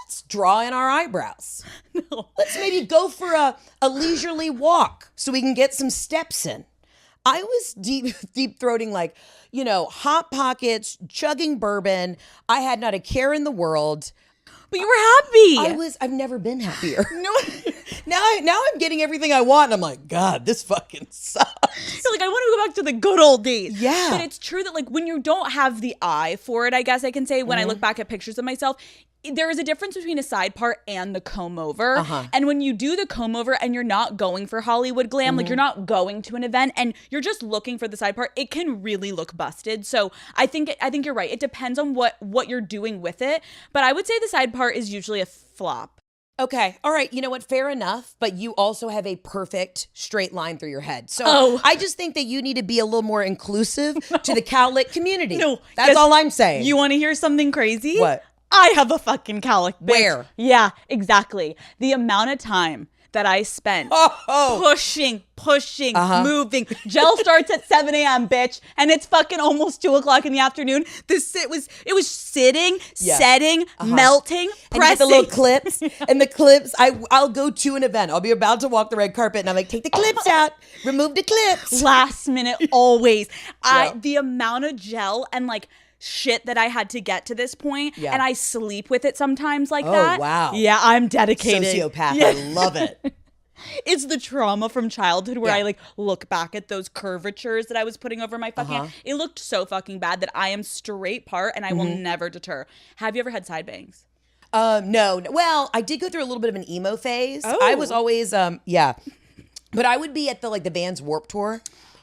Let's draw in our eyebrows. No. Let's maybe go for a leisurely walk so we can get some steps in. I was deep throating like, Hot Pockets, chugging bourbon. I had not a care in the world. But you were happy. I've never been happier. No. Now I'm getting everything I want and I'm like, God, this fucking sucks. You're like, I want to go back to the good old days. Yeah. But it's true that like when you don't have the eye for it, I guess I can say, when I look back at pictures of myself, there is a difference between a side part and the comb over. And when you do the comb over and you're not going for Hollywood glam, like you're not going to an event and you're just looking for the side part, it can really look busted. So I think you're right. It depends on what you're doing with it. But I would say the side part is usually a flop. Okay. All right. You know what? Fair enough. But you also have a perfect straight line through your head. So I just think that you need to be a little more inclusive to the cowlick community. That's all I'm saying. You want to hear something crazy? What? I have a fucking cowlick, bitch. Where? Yeah, exactly. The amount of time that I spent pushing, moving. Gel starts at 7 a.m., bitch, and it's fucking almost 2 o'clock in the afternoon. It was sitting, setting, melting, pressing. And you get the little clips, and the clips, I'll go to an event. I'll be about to walk the red carpet, and I'm like, take the clips out, remove the clips. Last minute, always. The amount of gel and like shit that I had to get to this point, and I sleep with it sometimes like that. Oh, wow. Yeah, I'm dedicated. Sociopath. Yeah. I love it. It's the trauma from childhood where I like look back at those curvatures that I was putting over my fucking hand. It looked so fucking bad that I am straight part and I will never deter. Have you ever had side bangs? No. Well, I did go through a little bit of an emo phase. I was always, but I would be at the Vans Warped Tour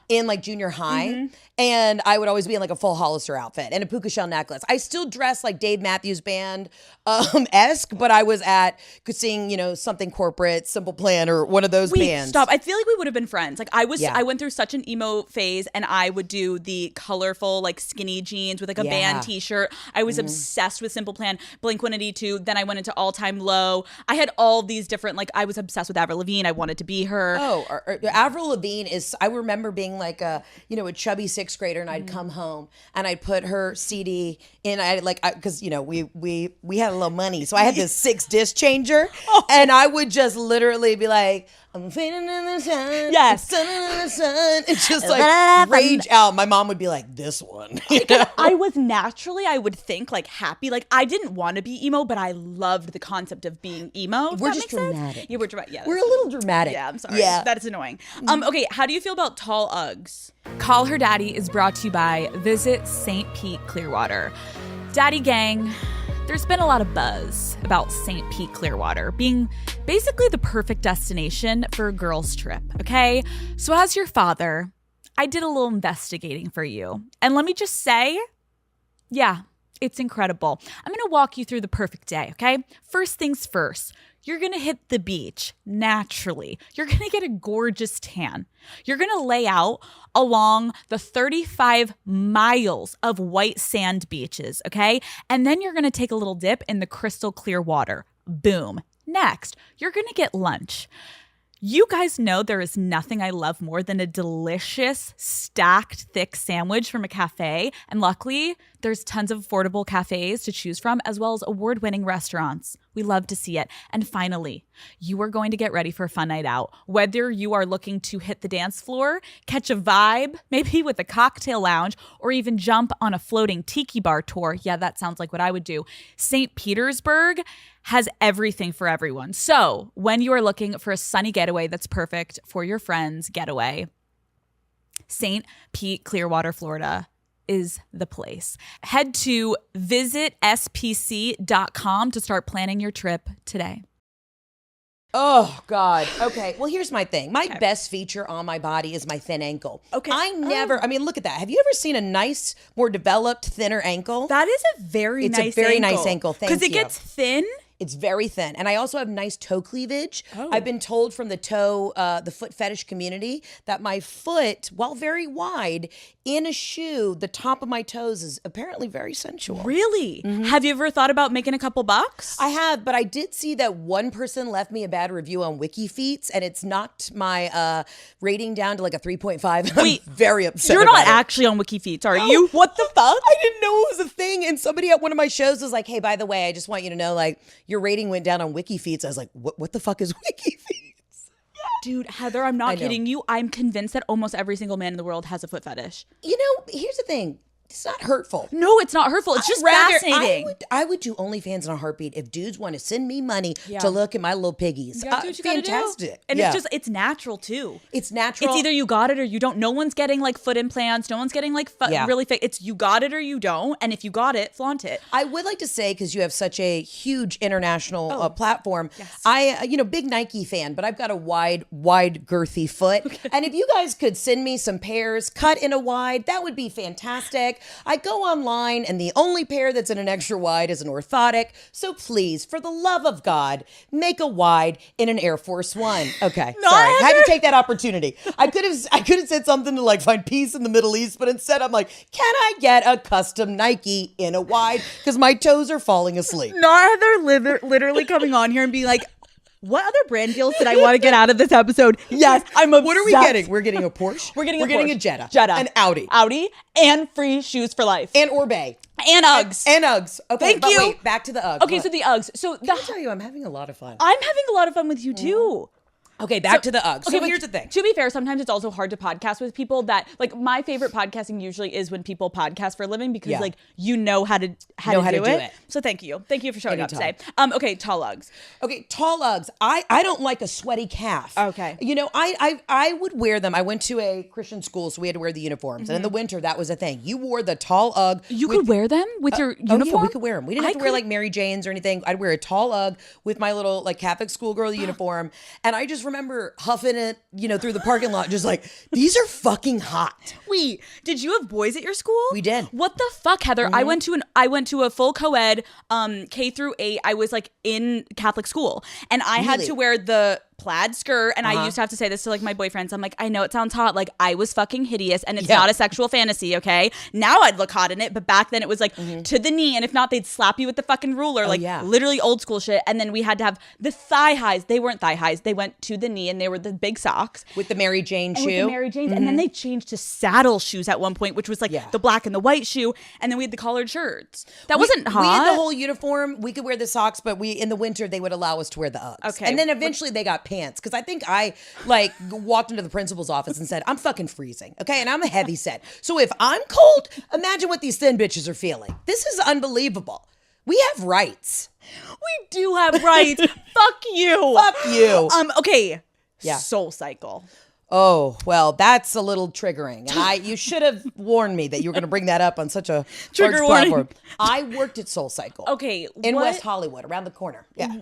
in like junior high. And I would always be in like a full Hollister outfit and a puka shell necklace. I still dress like Dave Matthews Band esque, but I was seeing, something corporate, Simple Plan, or one of those bands. Stop. I feel like we would have been friends. Like I went through such an emo phase and I would do the colorful like skinny jeans with like a band t-shirt. I was obsessed with Simple Plan, Blink-182. Then I went into All Time Low. I had all these different, like I was obsessed with Avril Lavigne. I wanted to be her. Avril Lavigne I remember being like a chubby sixth grader, and I'd come home and I'd put her CD in. Because we had a little money, so I had this 6-disc changer, and I would just literally be like, I'm feeling in the sun. Yes. Sun in the sun. It's just like rage out. My mom would be like, this one. I was naturally, I would think, like happy. Like I didn't want to be emo, but I loved the concept of being emo. We're just dramatic. Yeah, we're dramatic. Yeah, we're a little dramatic. Yeah, I'm sorry. Yeah. That is annoying. Okay, how do you feel about tall Uggs? Call Her Daddy is brought to you by Visit St. Pete Clearwater. Daddy gang, there's been a lot of buzz about St. Pete Clearwater being basically the perfect destination for a girls' trip, okay? So as your father, I did a little investigating for you. And let me just say, yeah, it's incredible. I'm going to walk you through the perfect day, okay? First things first. You're going to hit the beach naturally. You're going to get a gorgeous tan. You're going to lay out along the 35 miles of white sand beaches, okay? And then you're going to take a little dip in the crystal clear water. Boom. Next, you're going to get lunch. You guys know there is nothing I love more than a delicious, stacked, thick sandwich from a cafe. And luckily, there's tons of affordable cafes to choose from, as well as award-winning restaurants. We love to see it. And finally, you are going to get ready for a fun night out. Whether you are looking to hit the dance floor, catch a vibe, maybe with a cocktail lounge, or even jump on a floating tiki bar tour. Yeah, that sounds like what I would do. St. Petersburg has everything for everyone. So when you are looking for a sunny getaway that's perfect for your friends' getaway, St. Pete Clearwater, Florida is the place. Head to visitspc.com to start planning your trip today. Oh, God. Okay. Well, here's my thing. My best feature on my body is my thin ankle. Okay. I mean, look at that. Have you ever seen a nice, more developed, thinner ankle? That is a very nice ankle. It's a very nice ankle. Thank you. Because it gets thin. It's very thin. And I also have nice toe cleavage. Oh. I've been told from the foot fetish community that my foot, while very wide, in a shoe, the top of my toes is apparently very sensual. Really? Mm-hmm. Have you ever thought about making a couple bucks? I have, but I did see that one person left me a bad review on WikiFeet, and it's knocked my rating down to like a 3.5. Wait, I'm very upset. You're not actually on WikiFeet, are you? What the fuck? I didn't know it was a thing. And somebody at one of my shows was like, hey, by the way, I just want you to know, like, your rating went down on WikiFeet. I was like, what the fuck is WikiFeet? Dude, Heather, I'm not kidding you. I'm convinced that almost every single man in the world has a foot fetish. You know, here's the thing. It's not hurtful. No, it's not hurtful. It's just fascinating. I would do OnlyFans in a heartbeat if dudes want to send me money to look at my little piggies. You gotta do what you gotta fantastic. do. And it's natural too. It's natural. It's either you got it or you don't. No one's getting like foot implants. No one's getting like really fake. It's you got it or you don't. And if you got it, flaunt it. I would like to say, because you have such a huge international platform, I, big Nike fan, but I've got a wide girthy foot. Okay. And if you guys could send me some pairs cut in a wide, that would be fantastic. I go online and the only pair that's in an extra wide is an orthotic. So please, for the love of God, make a wide in an Air Force One. Okay, sorry. I had to take that opportunity. I could have said something to like find peace in the Middle East, but instead I'm like, can I get a custom Nike in a wide? Because my toes are falling asleep. Not Heather literally coming on here and being like, what other brand deals did I want to get out of this episode? Yes, I'm obsessed. What are we getting? We're getting a Porsche. We're getting a Jetta. An Audi, and free shoes for life, and Orbay, and Uggs, and Uggs. Okay, thank you. Wait, back to the Uggs. Okay, so the Uggs. So I tell you, I'm having a lot of fun. I'm having a lot of fun with you too. Okay, back to the Uggs. Okay, so here's the thing. To be fair, sometimes it's also hard to podcast with people that, like, my favorite podcasting usually is when people podcast for a living because, like, you know how to do it. So thank you. Thank you for showing up today. Okay, tall Uggs. Okay, tall Uggs. I don't like a sweaty calf. Okay. I would wear them. I went to a Christian school, so we had to wear the uniforms. And in the winter, that was a thing. You wore the tall Ugg. You could wear them with your uniform? Oh, yeah, we could wear them. We didn't have to wear, like, Mary Jane's or anything. I'd wear a tall Ugg with my little, like, Catholic schoolgirl uniform. And I just remember huffing it, through the parking lot, just like, these are fucking hot. Wait, did you have boys at your school? We did. What the fuck, Heather? Mm-hmm. I went to a full co-ed K through 8. I was like in Catholic school, and I had to wear the plaid skirt, and I used to have to say this to like my boyfriends. I'm like, I know it sounds hot, like I was fucking hideous, and it's not a sexual fantasy, okay? Now I'd look hot in it, but back then it was like to the knee, and if not, they'd slap you with the fucking ruler, literally old school shit. And then we had to have the thigh highs. They weren't thigh highs, they went to the knee, and they were the big socks with the Mary Jane shoe. With the Mary Janes, and then they changed to saddle shoes at one point, which was like the black and the white shoe, and then we had the collared shirts. That wasn't hot. We had the whole uniform. We could wear the socks, but in the winter they would allow us to wear the Uggs. Okay, and then eventually they got pants, because I think I like walked into the principal's office and said, I'm fucking freezing. Okay. And I'm a heavy set. So if I'm cold, imagine what these thin bitches are feeling. This is unbelievable. We have rights. We do have rights. Fuck you. Fuck you. Okay. Yeah. Soul Cycle. Oh, well, that's a little triggering. And you should have warned me that you were going to bring that up on such a trigger large warning. platform. I worked at Soul Cycle. Okay. In West Hollywood, around the corner. Yeah.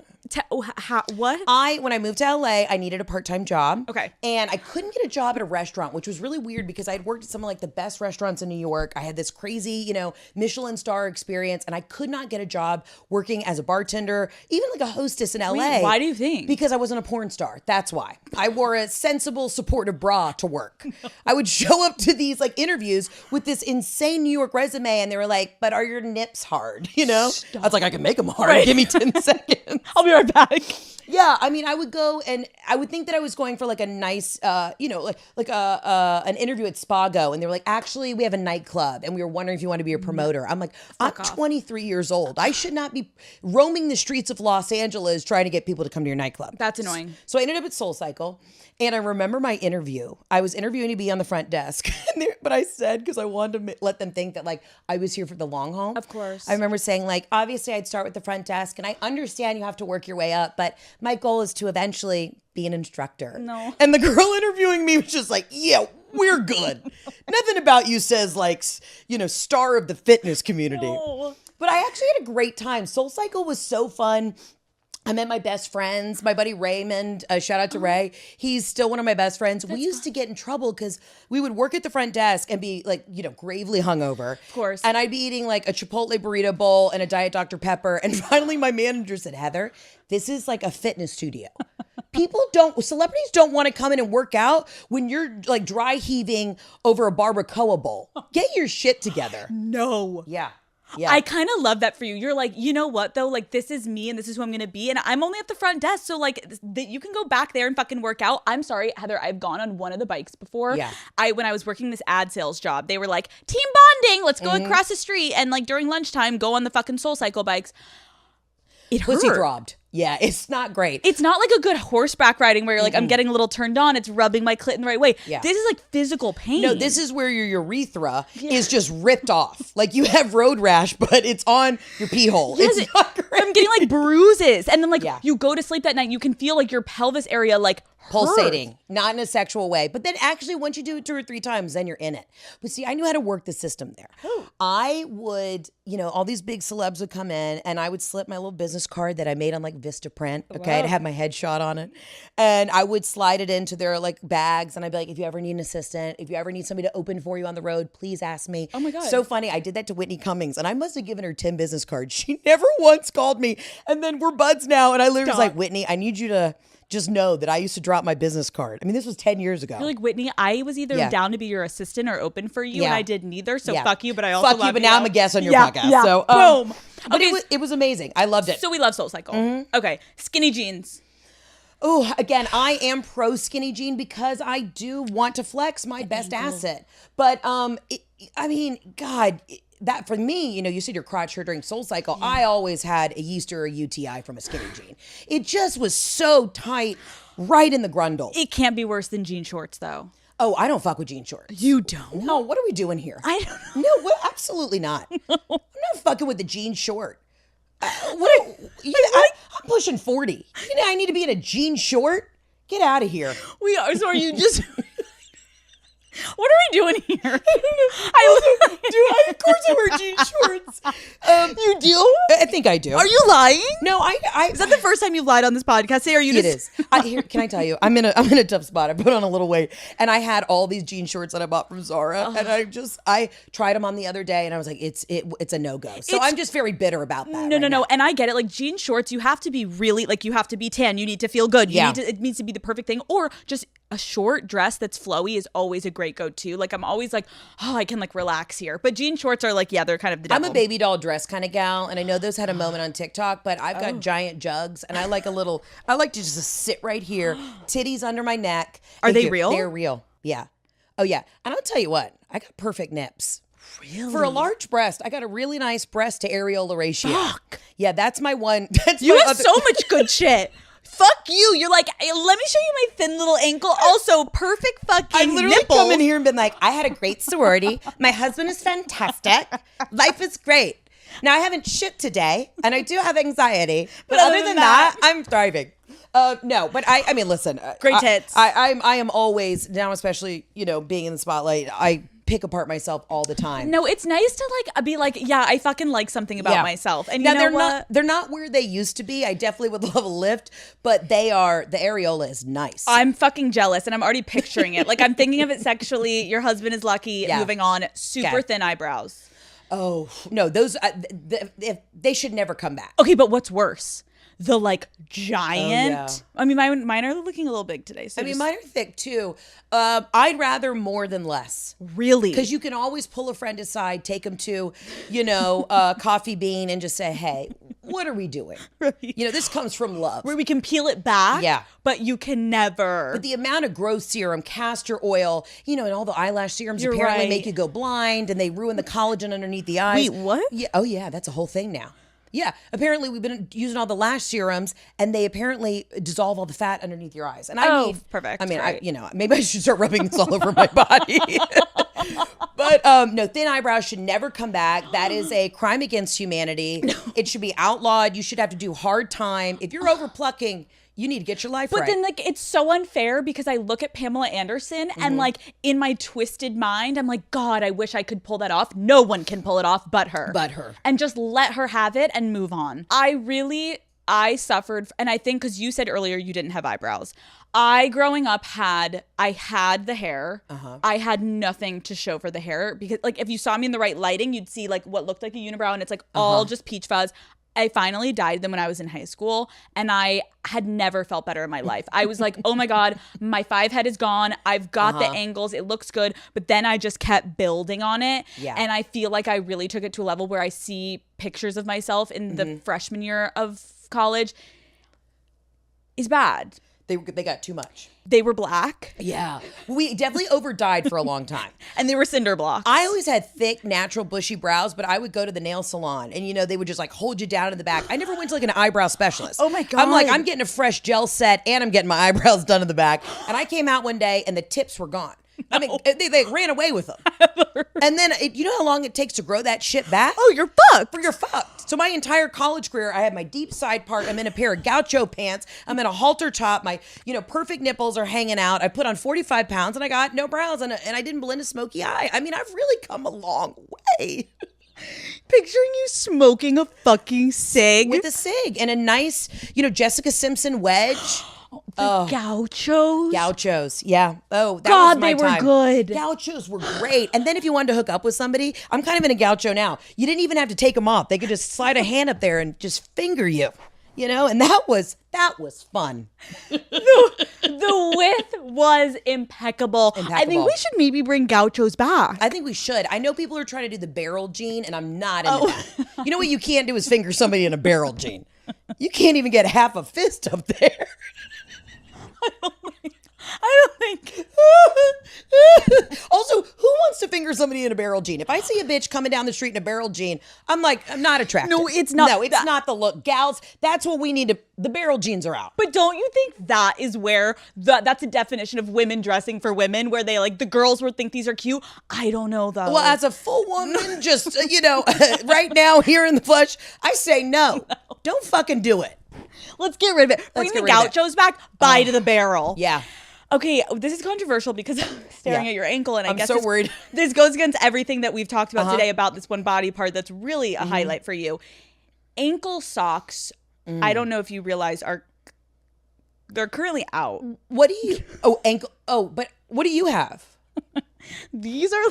What? When I moved to LA, I needed a part-time job. Okay. And I couldn't get a job at a restaurant, which was really weird because I had worked at some of like the best restaurants in New York. I had this crazy, Michelin star experience, and I could not get a job working as a bartender, even like a hostess in LA. Wait, why do you think? Because I wasn't a porn star. That's why. I wore a sensible, supportive bra to work. I would show up to these like interviews with this insane New York resume, and they were like, but are your nips hard? Stop. I was like, I can make them hard. Right. Give me 10 seconds. I'll be right back. Yeah, I mean, I would go and I would think that I was going for like a nice, an interview at Spago, and they were like, actually, we have a nightclub, and we were wondering if you want to be a promoter. I'm like, I'm 23 years old. I should not be roaming the streets of Los Angeles trying to get people to come to your nightclub. That's annoying. So I ended up at Soul Cycle, and I remember my interview. I was interviewing to be on the front desk, but I said, because I wanted to let them think that like I was here for the long haul. Of course. I remember saying like, obviously, I'd start with the front desk, and I understand you have to work your way up, but my goal is to eventually be an instructor. No. And the girl interviewing me was just like, yeah, we're good. Nothing about you says like, star of the fitness community. No. But I actually had a great time. Soul Cycle was so fun. I met my best friends, my buddy Raymond, shout out to Ray. He's still one of my best friends. We used to get in trouble because we would work at the front desk and be like, gravely hungover. Of course. And I'd be eating like a Chipotle burrito bowl and a Diet Dr. Pepper. And finally my manager said, Heather, this is like a fitness studio. Celebrities don't want to come in and work out when you're like dry heaving over a barbacoa bowl. Get your shit together. No. Yeah. Yeah. I kind of love that for you. You're like, you know what though? Like, this is me and this is who I'm going to be. And I'm only at the front desk. So like you can go back there and fucking work out. I'm sorry, Heather, I've gone on one of the bikes before. Yeah. When I was working this ad sales job, they were like, team bonding, let's go across the street. And like during lunchtime, go on the fucking Soul Cycle bikes. It hurt. Pussy throbbed. Yeah, it's not great. It's not like a good horseback riding where you're like, I'm getting a little turned on. It's rubbing my clit in the right way. Yeah. This is like physical pain. No, this is where your urethra is just ripped off. Like you have road rash, but it's on your pee hole. Yes, it's not great. I'm getting like bruises. And then like you go to sleep that night, you can feel like your pelvis area like pulsating, not in a sexual way. But then actually once you do it 2 or 3 times, then you're in it. But see, I knew how to work the system there. I would, all these big celebs would come in and I would slip my little business card that I made on like Vistaprint, okay, to have my headshot on it. And I would slide it into their like bags and I'd be like, if you ever need an assistant, if you ever need somebody to open for you on the road, please ask me. Oh my God. So funny. I did that to Whitney Cummings and I must have given her 10 business cards. She never once called me. And then we're buds now. And I literally was like, Whitney, I need you to just know that I used to drop my business card. I mean, this was 10 years ago. You're like, Whitney, I was either down to be your assistant or open for you, and I did neither. So fuck you, but I also fuck love you. But now I'm a guest on your podcast. Yeah. So boom. But it was amazing. I loved it. So we love SoulCycle. Okay, skinny jeans. Oh, again, I am pro skinny jean because I do want to flex my best asset. But I mean, God. That for me, you said your crotch hurt during SoulCycle. I always had a yeast or a UTI from a skinny jean. It just was so tight, right in the grundle. It can't be worse than jean shorts, though. Oh, I don't fuck with jean shorts. You don't? No, what are we doing here? I don't know. No, well, absolutely not. I'm not fucking with the jean short. I'm pushing 40. I need to be in a jean short? Get out of here. We are. So are you just... What are we doing here? Of course I wear jean shorts. You do? I think I do. Are you lying? No, I. Is that the first time you've lied on this podcast? Say, are you? It is. Can I tell you? I'm in a tough spot. I put on a little weight, and I had all these jean shorts that I bought from Zara, and I tried them on the other day, and I was like, it's a no go. So I'm just very bitter about that. No. And I get it. Like jean shorts, you have to be really you have to be tan. You need to feel good. It needs to be the perfect thing, or just a short dress that's flowy is always a great go-to. Like I'm always like, oh, I can like relax here. But jean shorts are like, they're kind of the devil. I'm a baby doll dress kind of gal, and I know those had a moment on TikTok, but I've got giant jugs, and I like to just sit right here, titties under my neck. Are they real? They're real. Yeah. Oh yeah. And I'll tell you what, I got perfect nips. Really? For a large breast, I got a really nice breast to areola ratio. Fuck. Yeah, that's my one. You have so much good shit. Fuck you. You're like, hey, let me show you my thin little ankle. Also, perfect fucking I've literally nipples. come in here and been like, I had a great sorority. My husband is fantastic. Life is great. Now, I haven't shit today, and I do have anxiety. But other than that, I'm thriving. No, but I mean, listen. Great tits. I am always, now especially, being in the spotlight, I pick apart myself all the time. No, it's nice to like be like, I fucking like something about myself. And now they're not where they used to be. I definitely would love a lift, but the areola is nice. I'm fucking jealous, and I'm already picturing it. Like I'm thinking of it sexually. Your husband is lucky. Yeah. Moving on. Super thin eyebrows. Oh no, those they should never come back. Okay, but what's worse? The like giant. I mean, mine are looking a little big today. So mine are thick too. I'd rather more than less. Really? Because you can always pull a friend aside, take them to, Coffee Bean, and just say, "Hey, what are we doing?" Right. This comes from love, where we can peel it back. Yeah, but you can never. But the amount of growth serum, castor oil, and all the eyelash serums apparently make you go blind, and they ruin the collagen underneath the eyes. Wait, what? Yeah. Oh yeah, that's a whole thing now. Yeah, apparently we've been using all the lash serums, and they apparently dissolve all the fat underneath your eyes. And I need perfect. I mean, maybe I should start rubbing this all over my body. But no, thin eyebrows should never come back. That is a crime against humanity. No. It should be outlawed. You should have to do hard time. If you're over plucking, you need to get your life right. But then, it's so unfair because I look at Pamela Anderson and, in my twisted mind, I'm like, God, I wish I could pull that off. No one can pull it off but her. And just let her have it and move on. I suffered, and I think because you said earlier you didn't have eyebrows. Growing up, had the hair. I had nothing to show for the hair because, if you saw me in the right lighting, you'd see, what looked like a unibrow, and it's, all just peach fuzz. I finally dyed them when I was in high school, and I had never felt better in my life. I was like, oh my God, my 5 head is gone. I've got the angles. It looks good. But then I just kept building on it. Yeah. And I feel like I really took it to a level where I see pictures of myself in the freshman year of college is bad. They got too much. They were black. Yeah. We definitely over-dyed for a long time. And they were cinder blocks. I always had thick, natural, bushy brows, but I would go to the nail salon and, they would just like hold you down in the back. I never went to like an eyebrow specialist. Oh my God. I'm like, I'm getting a fresh gel set and I'm getting my eyebrows done in the back. And I came out one day and the tips were gone. No. I mean, they ran away with them. And then, you know how long it takes to grow that shit back? Oh, you're fucked. You're fucked. So my entire college career, I had my deep side part. I'm in a pair of gaucho pants. I'm in a halter top. My, perfect nipples are hanging out. I put on 45 pounds and I got no brows and I didn't blend a smoky eye. I mean, I've really come a long way. Picturing you smoking a fucking cig. With a cig and a nice, Jessica Simpson wedge. Gauchos? Gauchos, yeah. Oh, that God, was my they were time. good. Gauchos were great. And then if you wanted to hook up with somebody, I'm kind of in a gaucho now. You didn't even have to take them off. They could just slide a hand up there and just finger you, and that was fun. The width was impeccable. I think we should maybe bring gauchos back. I think we should. I know people are trying to do the barrel gene, and I'm not into that. You know what you can't do is finger somebody in a barrel gene. You can't even get half a fist up there. I don't think. Also, who wants to finger somebody in a barrel jean? If I see a bitch coming down the street in a barrel jean, I'm not attracted. No, it's not. No, it's not the look. Gals, that's what we need to. The barrel jeans are out. But don't you think that is where that's a definition of women dressing for women, where they the girls would think these are cute? I don't know though. Well, as a full woman, just right now here in the flesh, I say no. Don't fucking do it. Let's get rid of it. Bring the gauchos back. Buy to the barrel. Yeah. Okay, this is controversial because I'm staring at your ankle, and I guess I'm so worried. This goes against everything that we've talked about today about this one body part that's really a highlight for you. Ankle socks, I don't know if you realize, they're currently out. What do you... Oh, ankle... Oh, but what do you have? These are...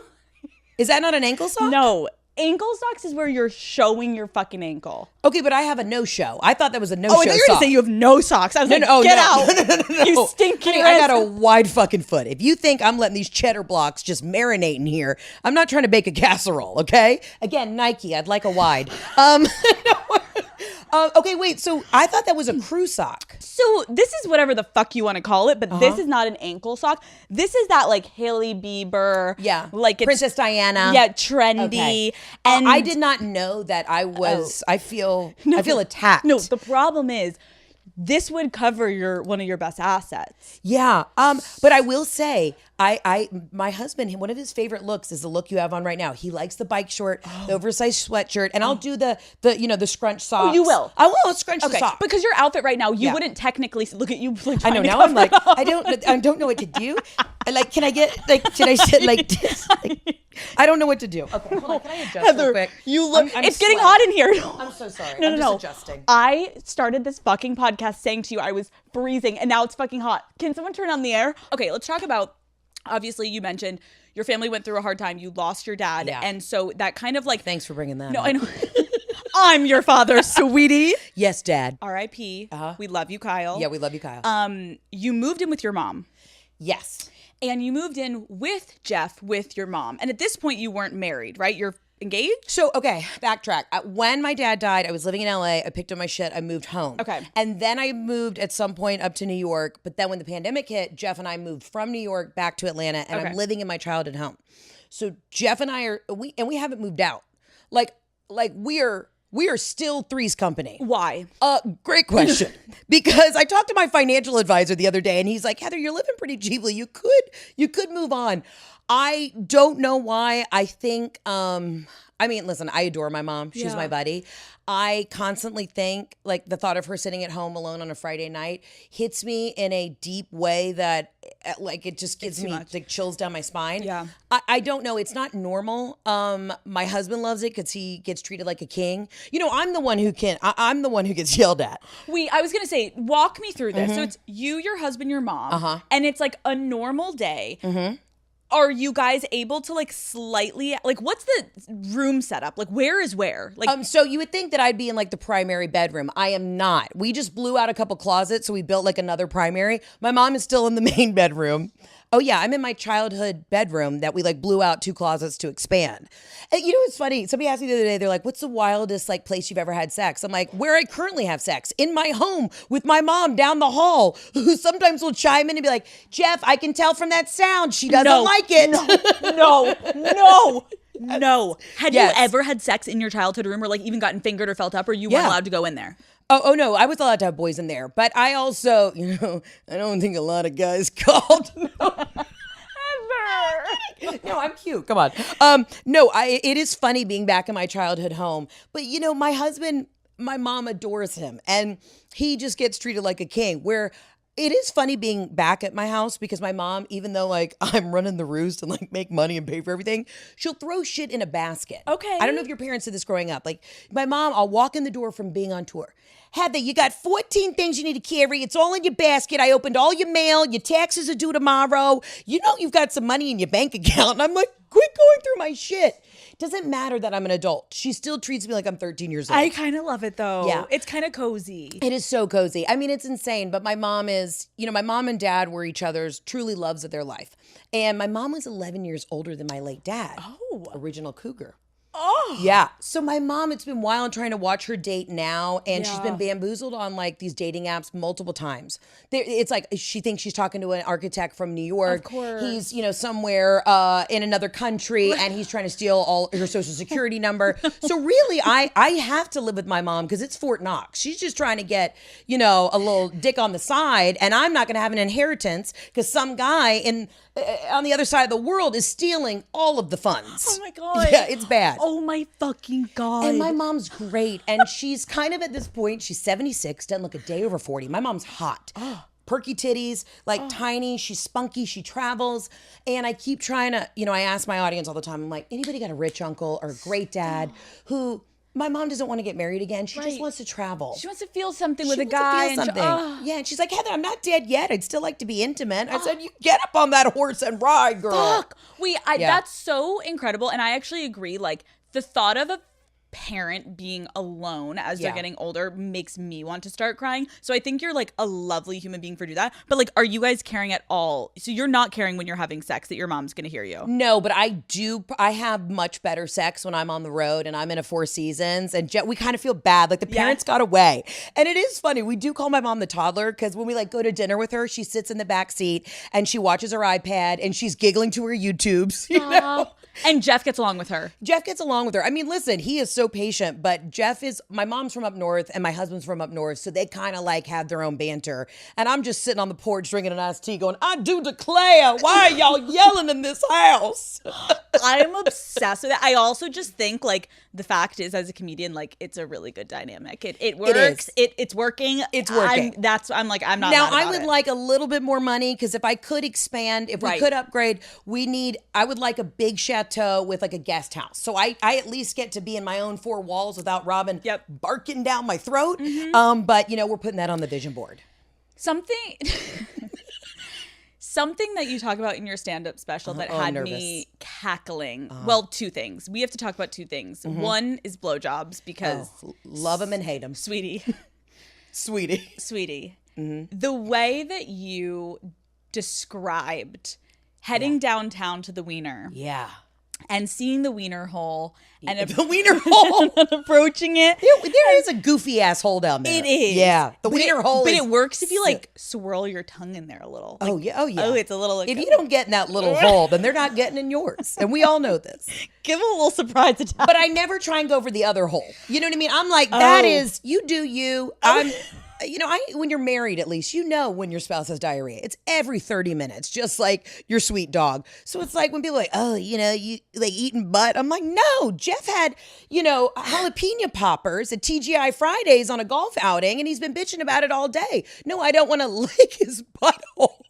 Is that not an ankle sock? No. Ankle socks is where you're showing your fucking ankle. Okay, but I have a no-show. I thought that was a no-show sock. Oh, I thought you were going to say you have no socks. I was get out. No. You stinky Honey, I got a wide fucking foot. If you think I'm letting these cheddar blocks just marinate in here, I'm not trying to bake a casserole, okay? Again, Nike, I'd like a wide. Okay, wait. So I thought that was a crew sock. So this is whatever the fuck you want to call it, but this is not an ankle sock. This is that Hailey Bieber, it's Princess Diana, trendy. Okay. And I did not know that I was. I feel attacked. No, the problem is, this would cover one of your best assets. Yeah. But I will say, my husband, one of his favorite looks is the look you have on right now. He likes the bike short, the oversized sweatshirt, and I'll do the scrunch socks. Oh, you will. I will scrunch the socks. Because your outfit right now, you wouldn't technically look at you. I know now. I'm like, I don't know what to do. Can I get should I sit like this? I don't know what to do. Okay, hold on. Can I adjust Heather, real quick? you look. It's getting hot in here. I'm so sorry. No, I'm just adjusting. I started this fucking podcast saying to you I was freezing, and now it's fucking hot. Can someone turn on the air? Okay, let's talk about. Obviously, you mentioned your family went through a hard time. You lost your dad, and so that kind of Thanks for bringing that. No, up. I know. I'm your father, sweetie. Yes, Dad. R.I.P. We love you, Kyle. Yeah, we love you, Kyle. You moved in with your mom. Yes. And you moved in with Jeff with your mom. And at this point, you weren't married, right? You're engaged? So, okay, backtrack. When my dad died, I was living in LA. I picked up my shit. I moved home. Okay. And then I moved at some point up to New York. But then when the pandemic hit, Jeff and I moved from New York back to Atlanta. And I'm living in my childhood home. So Jeff and I we haven't moved out. We are still Three's Company. Why? Great question. Because I talked to my financial advisor the other day, and he's like, Heather, you're living pretty cheaply. You could move on. I don't know why. I think, listen, I adore my mom. She's my buddy. I constantly think, the thought of her sitting at home alone on a Friday night hits me in a deep way that, it just gives me chills down my spine. Yeah. I don't know. It's not normal. My husband loves it because he gets treated like a king. I'm the one who I'm the one who gets yelled at. I was going to say, walk me through this. So it's you, your husband, your mom, and it's a normal day. Are you guys able to slightly what's the room setup? Where is where? So you would think that I'd be in the primary bedroom. I am not. We just blew out a couple closets, so we built another primary. My mom is still in the main bedroom. Oh yeah, I'm in my childhood bedroom that we like blew out 2 closets to expand. And you know what's funny? Somebody asked me the other day, they're like, what's the wildest like place you've ever had sex? I'm like, where I currently have sex, in my home with my mom down the hall, who sometimes will chime in and be like, Jeff, I can tell from that sound she doesn't like it. No. Had you ever had sex in your childhood room or like even gotten fingered or felt up, or you weren't allowed to go in there? Oh no, I was allowed to have boys in there. But I also, I don't think a lot of guys called. No, I'm cute. Come on. No, it is funny being back in my childhood home. But my husband, my mom adores him. And he just gets treated like a king, where it is funny being back at my house because my mom, even though like I'm running the roost and like make money and pay for everything, she'll throw shit in a basket. Okay. I don't know if your parents did this growing up. Like my mom, I'll walk in the door from being on tour. Heather, you got 14 things you need to carry. It's all in your basket. I opened all your mail. Your taxes are due tomorrow. You've got some money in your bank account. And I'm like, quit going through my shit. Doesn't matter that I'm an adult. She still treats me like I'm 13 years old. I kind of love it though. Yeah. It's kind of cozy. It is so cozy. I mean, it's insane. But my mom is, my mom and dad were each other's truly loves of their life. And my mom was 11 years older than my late dad. Oh. Original cougar. Oh. Yeah. So my mom, it's been wild trying to watch her date now, and she's been bamboozled on like these dating apps multiple times. It's like she thinks she's talking to an architect from New York. Of course. He's, somewhere in another country, and he's trying to steal all her social security number. So really, I have to live with my mom because it's Fort Knox. She's just trying to get, a little dick on the side, and I'm not going to have an inheritance because some guy on the other side of the world is stealing all of the funds. Oh my God. Yeah, it's bad. Oh my fucking God. And my mom's great. And she's kind of at this point, she's 76, doesn't look a day over 40. My mom's hot. Perky titties, like tiny. She's spunky. She travels. And I keep trying to, I ask my audience all the time, I'm like, anybody got a rich uncle or a great dad who... My mom doesn't want to get married again. She just wants to travel. She wants to feel something with a She guy. wants to feel something. Yeah, and she's like, Heather, I'm not dead yet. I'd still like to be intimate. I said, you get up on that horse and ride, girl. Fuck. That's so incredible. And I actually agree. Like, the thought of a parent being alone as they're getting older makes me want to start crying. So I think you're like a lovely human being for do that. But like, are you guys caring at all? So you're not caring when you're having sex that your mom's gonna hear you? No, but I do. I have much better sex when I'm on the road and I'm in a Four Seasons, and we kind of feel bad. Like the parents got away. And it is funny. We do call my mom the toddler because when we like go to dinner with her, she sits in the back seat and she watches her iPad and she's giggling to her YouTubes. And Jeff gets along with her. Jeff gets along with her. I mean, listen, he is so patient, but my mom's from up north and my husband's from up north, so they kind of like have their own banter. And I'm just sitting on the porch drinking an iced tea going, I do declare, why are y'all yelling in this house? I'm obsessed with it. I also just think like the fact is, as a comedian, like it's a really good dynamic. It works. It's working. It's working. I'm not now, mad I about would it. like a little bit more money because if I could expand, if we could upgrade, I would like a big chateau with like a guest house. So I at least get to be in my own four walls without Robin barking down my throat. But we're putting that on the vision board. Something that you talk about in your stand-up special that had me cackling. Well, two things. We have to talk about two things. One is blowjobs because love them and hate them. Sweetie. Mm-hmm. The way that you described heading downtown to the Wiener. Yeah. And seeing the Wiener hole and the Wiener hole and approaching it. There is a goofy ass hole down there. It is. Yeah. The Wiener hole. But it works if you like swirl your tongue in there a little. Like, oh yeah. Oh, it's a little. Like, if you don't get in that little hole, then they're not getting in yours, and we all know this. Give them a little surprise attack. But I never try and go for the other hole. You know what I mean? I'm like, that is, you do you. When you're married, at least, when your spouse has diarrhea. It's every 30 minutes, just like your sweet dog. So it's like when people are like, oh, you like eating butt. I'm like, no, Jeff had, jalapeno poppers at TGI Fridays on a golf outing, and he's been bitching about it all day. No, I don't want to lick his butthole.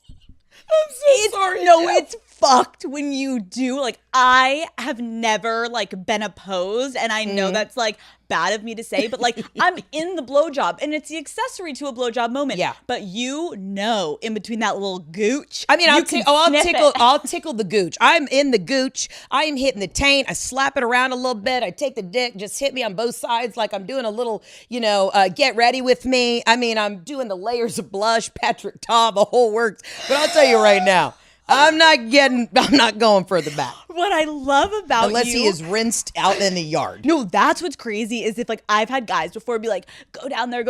I'm so sorry. No, Jeff. it's fucked when you do. Like, I have never like been opposed, and I know that's like bad of me to say, but like I'm in the blowjob, and it's the accessory to a blowjob moment. Yeah. But in between that little gooch. I mean, I'll tickle the gooch. I'm in the gooch. I am hitting the taint. I slap it around a little bit. I take the dick, just hit me on both sides like I'm doing a little, get ready with me. I mean, I'm doing the layers of blush, Patrick Ta, the whole works. But I'll tell you right now, I'm not going further back. What I love about Unless he is rinsed out in the yard. No, that's what's crazy is if like I've had guys before be like, go down there.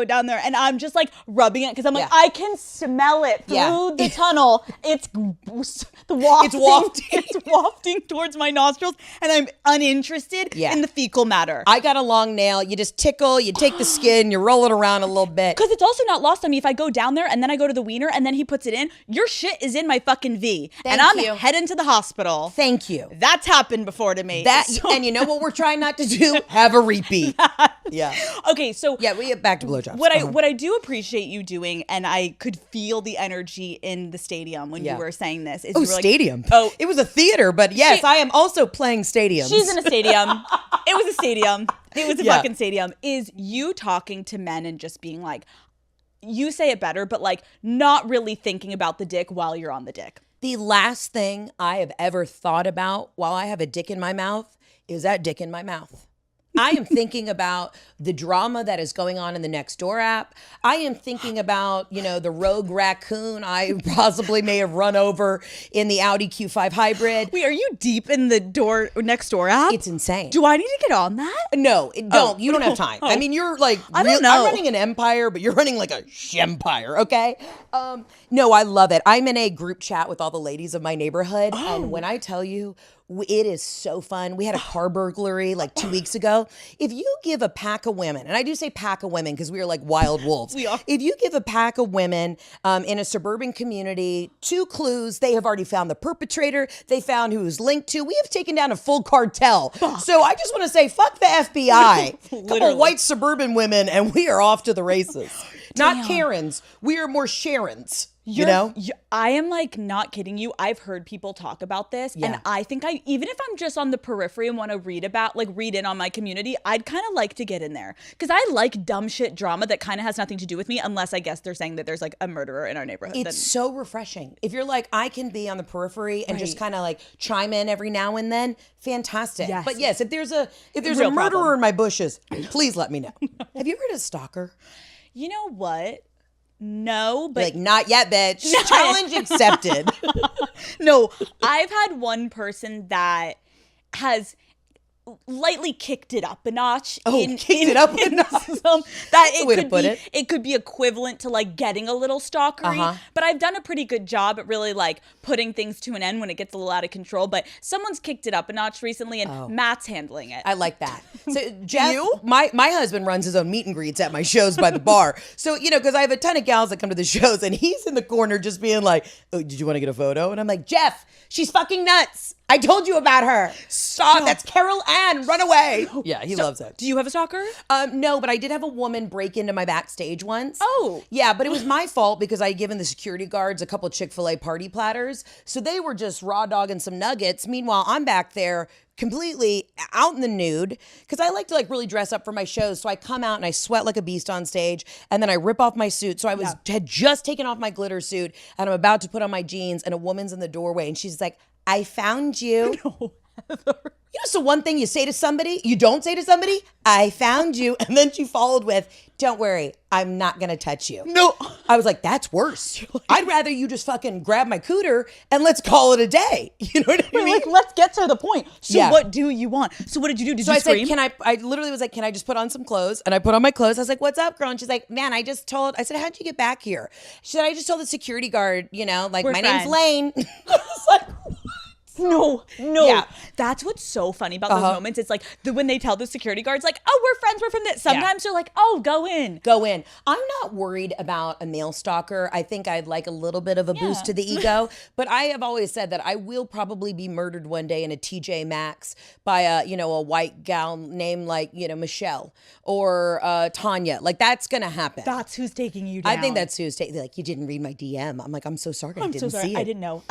And I'm just like rubbing it because I'm like, I can smell it through the tunnel. It's wafting towards my nostrils and I'm uninterested in the fecal matter. I got a long nail. You just tickle, you take the skin, you roll it around a little bit. Because it's also not lost on me if I go down there and then I go to the wiener and then he puts it in, your shit is in my fucking V. And I'm heading to the hospital. Thank you. That's happened before to me. And you know what we're trying not to do? Have a repeat. Yeah. Okay, so we get back to blowjobs. What I do appreciate you doing, and I could feel the energy in the stadium when you were saying this. Is you were stadium. Like, it was a theater, but yes, I am also playing stadiums. She's in a stadium. It was a stadium. It was a fucking stadium. Is you talking to men and just being like, you say it better, but like not really thinking about the dick while you're on the dick. The last thing I have ever thought about while I have a dick in my mouth is that dick in my mouth. I am thinking about the drama that is going on in the Nextdoor app. I am thinking about, the rogue raccoon I possibly may have run over in the Audi Q5 hybrid. Wait, are you deep in the Nextdoor app? It's insane. Do I need to get on that? No, don't. You don't have time. I mean, you're like, I don't know. I'm running an empire, but you're running like a shempire, okay? No, I love it. I'm in a group chat with all the ladies of my neighborhood. And when I tell you, it is so fun. We had a car burglary like 2 weeks ago. If you give a pack of women, and I do say pack of women because we are like wild wolves. We are. If you give a pack of women in a suburban community 2 clues, they have already found the perpetrator. They found who is linked to. We have taken down a full cartel. So I just want to say, fuck the FBI. A couple white suburban women, and we are off to the races. Not Karens. We are more Sharons. I am like not kidding you. I've heard people talk about this, and I think even if I'm just on the periphery and want to read in on my community, I'd kind of like to get in there because I like dumb shit drama that kind of has nothing to do with me, unless I guess they're saying that there's like a murderer in our neighborhood. It's so refreshing. If you're like, I can be on the periphery and just kind of like chime in every now and then, fantastic. Yes. But yes, if there's a murderer in my bushes, please let me know. Have you ever had a stalker? You know what? No, but like not yet, bitch. Challenge accepted. No, I've had one person that has lightly kicked it up a notch. It up a notch. It could be equivalent to like getting a little stalkery, but I've done a pretty good job at really like putting things to an end when it gets a little out of control. But someone's kicked it up a notch recently, and Matt's handling it. I like that. So Jeff, my husband runs his own meet and greets at my shows by the bar. So because I have a ton of gals that come to the shows, and he's in the corner just being like, "Oh, did you want to get a photo?" And I'm like, "Jeff, she's fucking nuts. I told you about her. Stop. That's Carol Ann. Run away." Yeah, he loves it. Do you have a stalker? No, but I did have a woman break into my backstage once. Oh. Yeah, but it was my fault because I had given the security guards a couple Chick-fil-A party platters. So they were just raw dogging some nuggets. Meanwhile, I'm back there completely out in the nude because I like to like really dress up for my shows. So I come out and I sweat like a beast on stage, and then I rip off my suit. So I had just taken off my glitter suit, and I'm about to put on my jeans, and a woman's in the doorway, and she's like, "I found you." No. So one thing you say to somebody, you don't say to somebody, "I found you." And then she followed with, "Don't worry, I'm not going to touch you." No. I was like, that's worse. I'd rather you just fucking grab my cooter and let's call it a day. You know what I mean? Like, let's get to the point. So what do you want? So what did you do? Did you scream? I said, I literally was like, "Can I just put on some clothes?" And I put on my clothes. I was like, "What's up, girl?" And she's like, "Man, I said, how'd you get back here?" She said, "I just told the security guard, like, my name's Lane." I was like, No. Yeah. That's what's so funny about those moments. It's like when they tell the security guards, like, "Oh, we're friends, we're from this." Sometimes they're like, "Oh, go in." I'm not worried about a male stalker. I think I'd like a little bit of a boost to the ego. But I have always said that I will probably be murdered one day in a TJ Maxx by a white gal named Michelle or Tanya. Like, that's going to happen. That's who's taking you down. I think that's who's taking, like, "You didn't read my DM." I'm like, "I'm so sorry. I didn't see it. I didn't know.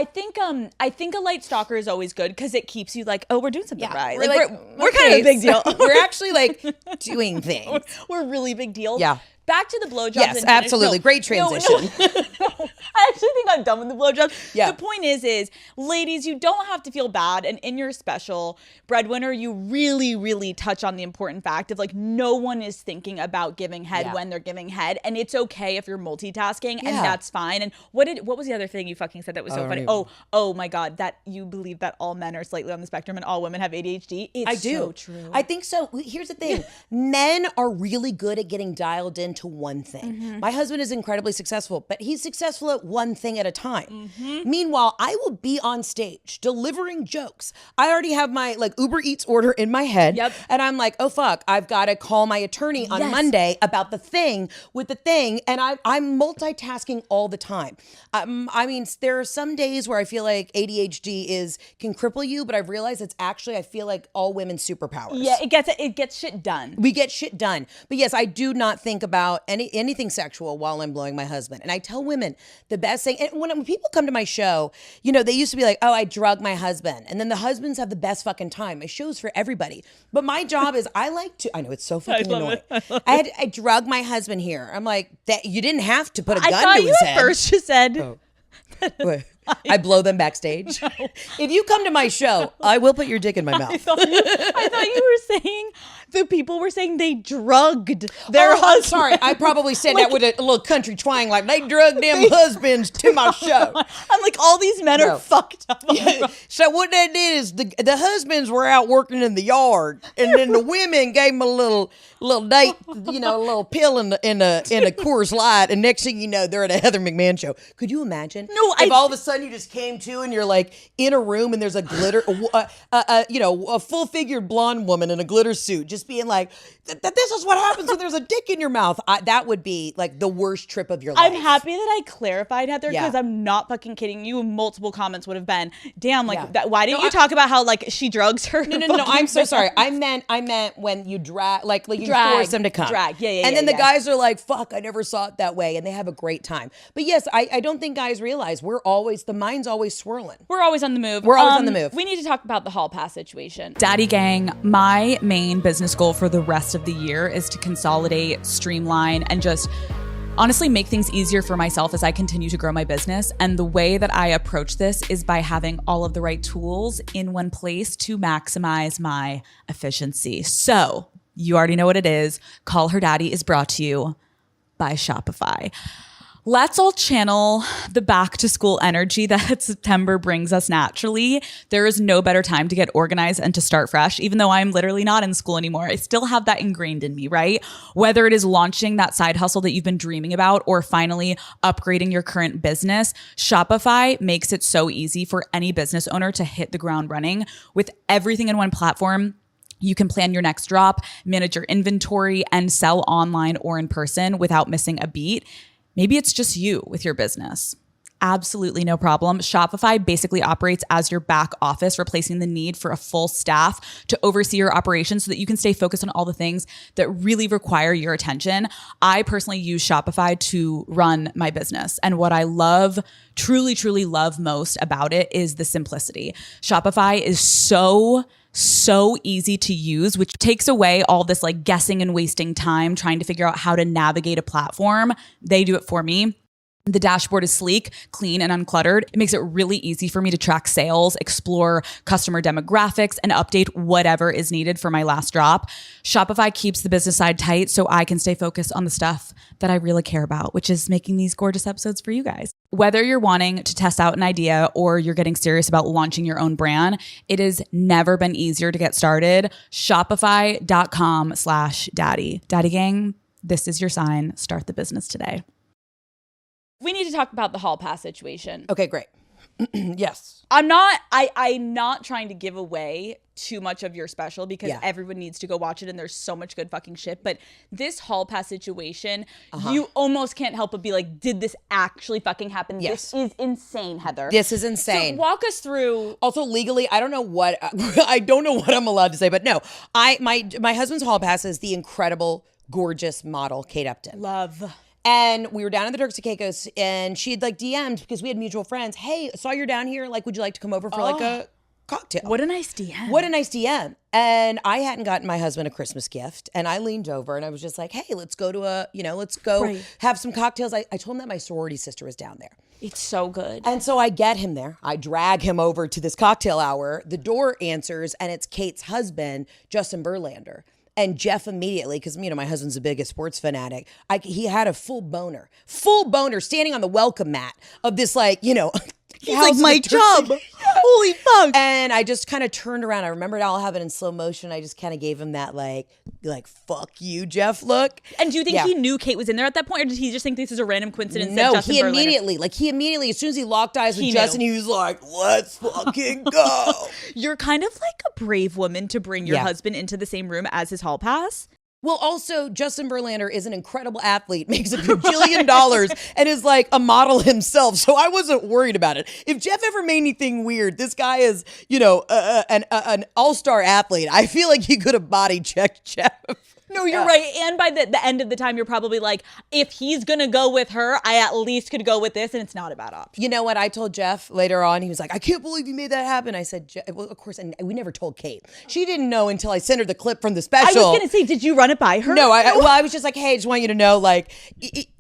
I think a light stalker is always good because it keeps you like, oh, we're doing something right. We're kind of a big deal. We're actually like doing things. We're a really big deal. Yeah. back to the blowjobs. Yes, absolutely. Great transition. No. I actually think I'm done with the blowjobs. Yeah. The point is, ladies, you don't have to feel bad. And in your special, Breadwinner, you really, really touch on the important fact of like no one is thinking about giving head when they're giving head. And it's okay if you're multitasking and that's fine. And what was the other thing you fucking said that was so funny? Oh my God, that you believe that all men are slightly on the spectrum and all women have ADHD. It's so true. I think so. Here's the thing. Men are really good at getting dialed into one thing. My husband is incredibly successful, but he's successful at one thing at a time. Meanwhile, I will be on stage delivering jokes. I already have my like Uber Eats order in my head. And I'm like, oh fuck, I've got to call my attorney on Monday about the thing with the thing. And I'm multitasking all the time. I mean, there are some days where I feel like ADHD can cripple you, but I've realized it's actually, I feel like all women's superpowers. Yeah, it gets shit done. We get shit done. But yes, I do not think about anything sexual while I'm blowing my husband. And I tell women the best thing, and when people come to my show, you know, they used to be like, oh, I drug my husband. And then the husbands have the best fucking time. My show's for everybody. But my job is I know it's so fucking annoying. I drug my husband here. I'm like, that you didn't have to put a gun to his head. I thought you at first just said. I blow them backstage. No. If you come to my show, I will put your dick in my mouth. I thought you were saying the people were saying they drugged their husbands. I'm sorry. I probably said that with a little country twang, like they drugged them husbands to my show. I'm like, all these men are fucked up. So what they did is the husbands were out working in the yard, and then the women gave them a little date, you know, a little pill in a Coors Light, and next thing you know, they're at a Heather McMahon show. Could you imagine? No, if all of a sudden you just came to and you're like in a room and there's a glitter, a full-figured blonde woman in a glitter suit, just being like, this is what happens when there's a dick in your mouth. That would be like the worst trip of your life. I'm happy that I clarified, Heather, because I'm not fucking kidding you. Multiple comments would have been, damn, like that. Why didn't you talk about how like she drugs her? No. I'm so sorry. I meant when you drag, like you force them to come. And then the guys are like, fuck, I never saw it that way, and they have a great time. But yes, I don't think guys realize the mind's always swirling. We're always on the move. We're always on the move. We need to talk about the hall pass situation. Daddy gang, my main business goal for the rest of the year is to consolidate, streamline, and just honestly make things easier for myself as I continue to grow my business. And the way that I approach this is by having all of the right tools in one place to maximize my efficiency. So you already know what it is. Call Her Daddy is brought to you by Shopify. Let's all channel the back to school energy that September brings us naturally. There is no better time to get organized and to start fresh, even though I'm literally not in school anymore. I still have that ingrained in me, right? Whether it is launching that side hustle that you've been dreaming about or finally upgrading your current business, Shopify makes it so easy for any business owner to hit the ground running with everything in one platform. You can plan your next drop, manage your inventory, and sell online or in person without missing a beat. Maybe it's just you with your business. Absolutely no problem. Shopify basically operates as your back office, replacing the need for a full staff to oversee your operations so that you can stay focused on all the things that really require your attention. I personally use Shopify to run my business. And what I love, truly, truly love most about it is the simplicity. Shopify is so easy to use, which takes away all this like guessing and wasting time trying to figure out how to navigate a platform. They do it for me. The dashboard is sleek, clean, and uncluttered. It makes it really easy for me to track sales, explore customer demographics, and update whatever is needed for my last drop. Shopify keeps the business side tight so I can stay focused on the stuff that I really care about, which is making these gorgeous episodes for you guys. Whether you're wanting to test out an idea or you're getting serious about launching your own brand, it has never been easier to get started. Shopify.com/daddy. Daddy gang, this is your sign. Start the business today. We need to talk about the hall pass situation. Okay, great. Yes. I'm not trying to give away too much of your special because everyone needs to go watch it and there's so much good fucking shit. But this hall pass situation, you almost can't help but be like, did this actually fucking happen? Yes. This is insane, Heather. This is insane. So walk us through. Also legally, I don't know what I'm allowed to say, but no, my husband's hall pass is the incredible, gorgeous model, Kate Upton. Love. And we were down in the Turks and Caicos, and she had like DM'd because we had mutual friends. Hey, saw you're down here. Like, would you like to come over for like a cocktail. What a nice DM. What a nice DM. And I hadn't gotten my husband a Christmas gift. And I leaned over and I was just like, hey, let's go have some cocktails. I told him that my sorority sister was down there. It's so good. And so I get him there. I drag him over to this cocktail hour. The door answers and it's Kate's husband, Justin Verlander. And Jeff immediately, because, my husband's the biggest sports fanatic, he had a full boner standing on the welcome mat of this, he's like, my job. Holy fuck. And I just kind of turned around. I remember it all happened in slow motion. I just kind of gave him that like fuck you, Jeff look. And do you think he knew Kate was in there at that point, or did he just think this is a random coincidence? No, that he immediately, as soon as he locked eyes with Justin, he was like, let's fucking go. You're kind of like a brave woman to bring your husband into the same room as his hall pass. Well, also, Justin Verlander is an incredible athlete, makes $1 gajillion, and is like a model himself. So I wasn't worried about it. If Jeff ever made anything weird, this guy is, an all-star athlete. I feel like he could have body checked Jeff. No, you're right. And by the end of the time, you're probably like, if he's going to go with her, I at least could go with this, and it's not a bad option. You know what? I told Jeff later on, he was like, I can't believe you made that happen. I said, well, of course, and we never told Kate. She didn't know until I sent her the clip from the special. I was going to say, did you run it by her? No, I was just like, hey, I just want you to know,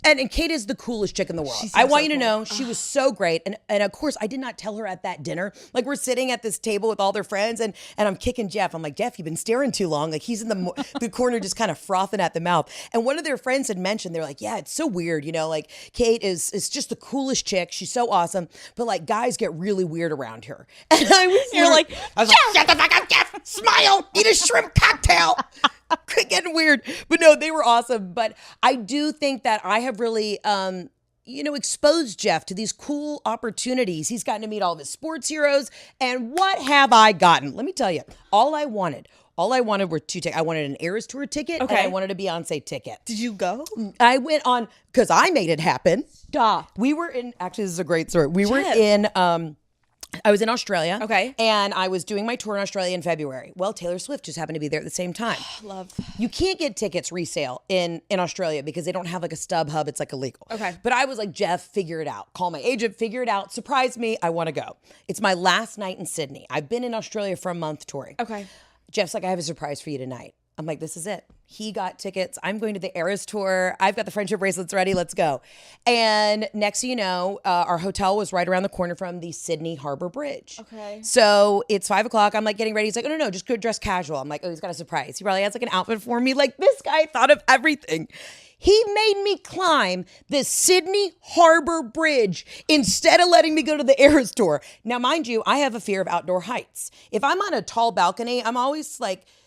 and Kate is the coolest chick in the world. I want you to know, she was so great. And of course, I did not tell her at that dinner. Like, we're sitting at this table with all their friends, and I'm kicking Jeff. I'm like, Jeff, you've been staring too long. Like, he's in the corner just kind of frothing at the mouth. And one of their friends had mentioned, they're like, yeah, it's so weird, Kate is just the coolest chick. She's so awesome. But guys get really weird around her. And I was like, shut the fuck up, Jeff. Smile. Eat a shrimp cocktail. Quit getting weird. But no, they were awesome. But I do think that I have really exposed Jeff to these cool opportunities. He's gotten to meet all of his sports heroes. And what have I gotten? Let me tell you, all I wanted were 2 tickets. I wanted an Eras Tour ticket and I wanted a Beyonce ticket. Did you go? I went on, because I made it happen. Stop. We were in, actually, this is a great story. I was in Australia. Okay. And I was doing my tour in Australia in February. Well, Taylor Swift just happened to be there at the same time. Love. You can't get tickets resale in Australia because they don't have a stub hub. It's illegal. Okay. But I was like, Jeff, figure it out. Call my agent, figure it out. Surprise me. I want to go. It's my last night in Sydney. I've been in Australia for a month touring. Okay. Jeff's like, I have a surprise for you tonight. I'm like, this is it. He got tickets. I'm going to the Eras Tour. I've got the friendship bracelets ready. Let's go. And next thing you know, our hotel was right around the corner from the Sydney Harbor Bridge. Okay. So it's 5:00. I'm getting ready. He's like, oh, no, just go dress casual. I'm like, oh, he's got a surprise. He probably has an outfit for me. This guy thought of everything. He made me climb the Sydney Harbor Bridge instead of letting me go to the Eras Tour. Now, mind you, I have a fear of outdoor heights. If I'm on a tall balcony, I'm always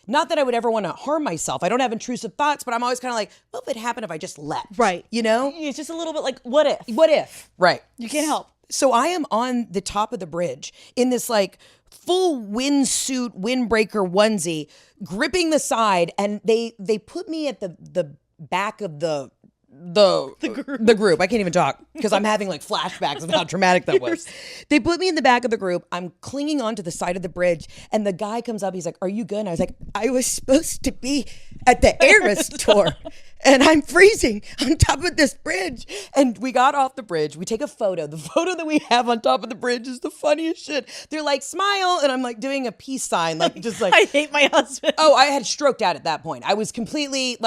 not that I would ever want to harm myself. I don't have intrusive thoughts, but I'm always kind of what would happen if I just left? Right. It's just a little bit what if? What if? Right. You can't help. So I am on the top of the bridge in this full windsuit, windbreaker onesie, gripping the side, and they put me at the back of the group. I can't even talk because I'm having flashbacks of how traumatic that was. They put me in the back of the group. I'm clinging onto the side of the bridge, and the guy comes up. He's like, "Are you good?" And I was like, "I was supposed to be at the Eras Tour, and I'm freezing on top of this bridge." And we got off the bridge. We take a photo. The photo that we have on top of the bridge is the funniest shit. They're like, "Smile," and I'm doing a peace sign, I hate my husband. Oh, I had stroked out at that point. I was completely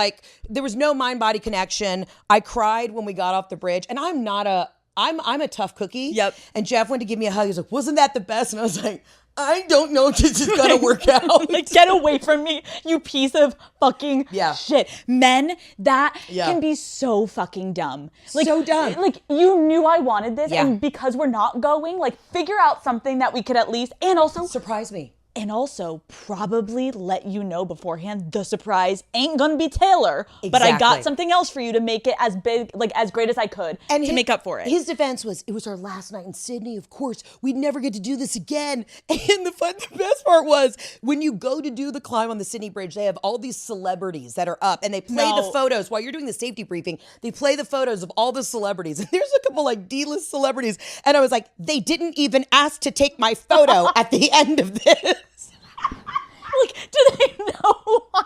there was no mind-body connection. I cried when we got off the bridge, and I'm a tough cookie. Yep. And Jeff went to give me a hug. He's like, "Wasn't that the best?" And I was like, I don't know if this is gonna work out. Get away from me, you piece of fucking shit. Men, that can be so fucking dumb. So dumb. You knew I wanted this, and because we're not going, figure out something that we could at least, and also surprise me. And also probably let you know beforehand the surprise ain't gonna be Taylor, but I got something else for you to make it as big, as great as I could to make up for it. His defense was, it was our last night in Sydney. Of course, we'd never get to do this again. And the best part was when you go to do the climb on the Sydney Bridge, they have all these celebrities that are up and they play the photos while you're doing the safety briefing. They play the photos of all the celebrities. And there's a couple D-list celebrities. And I was like, they didn't even ask to take my photo at the end of this. Do they know why?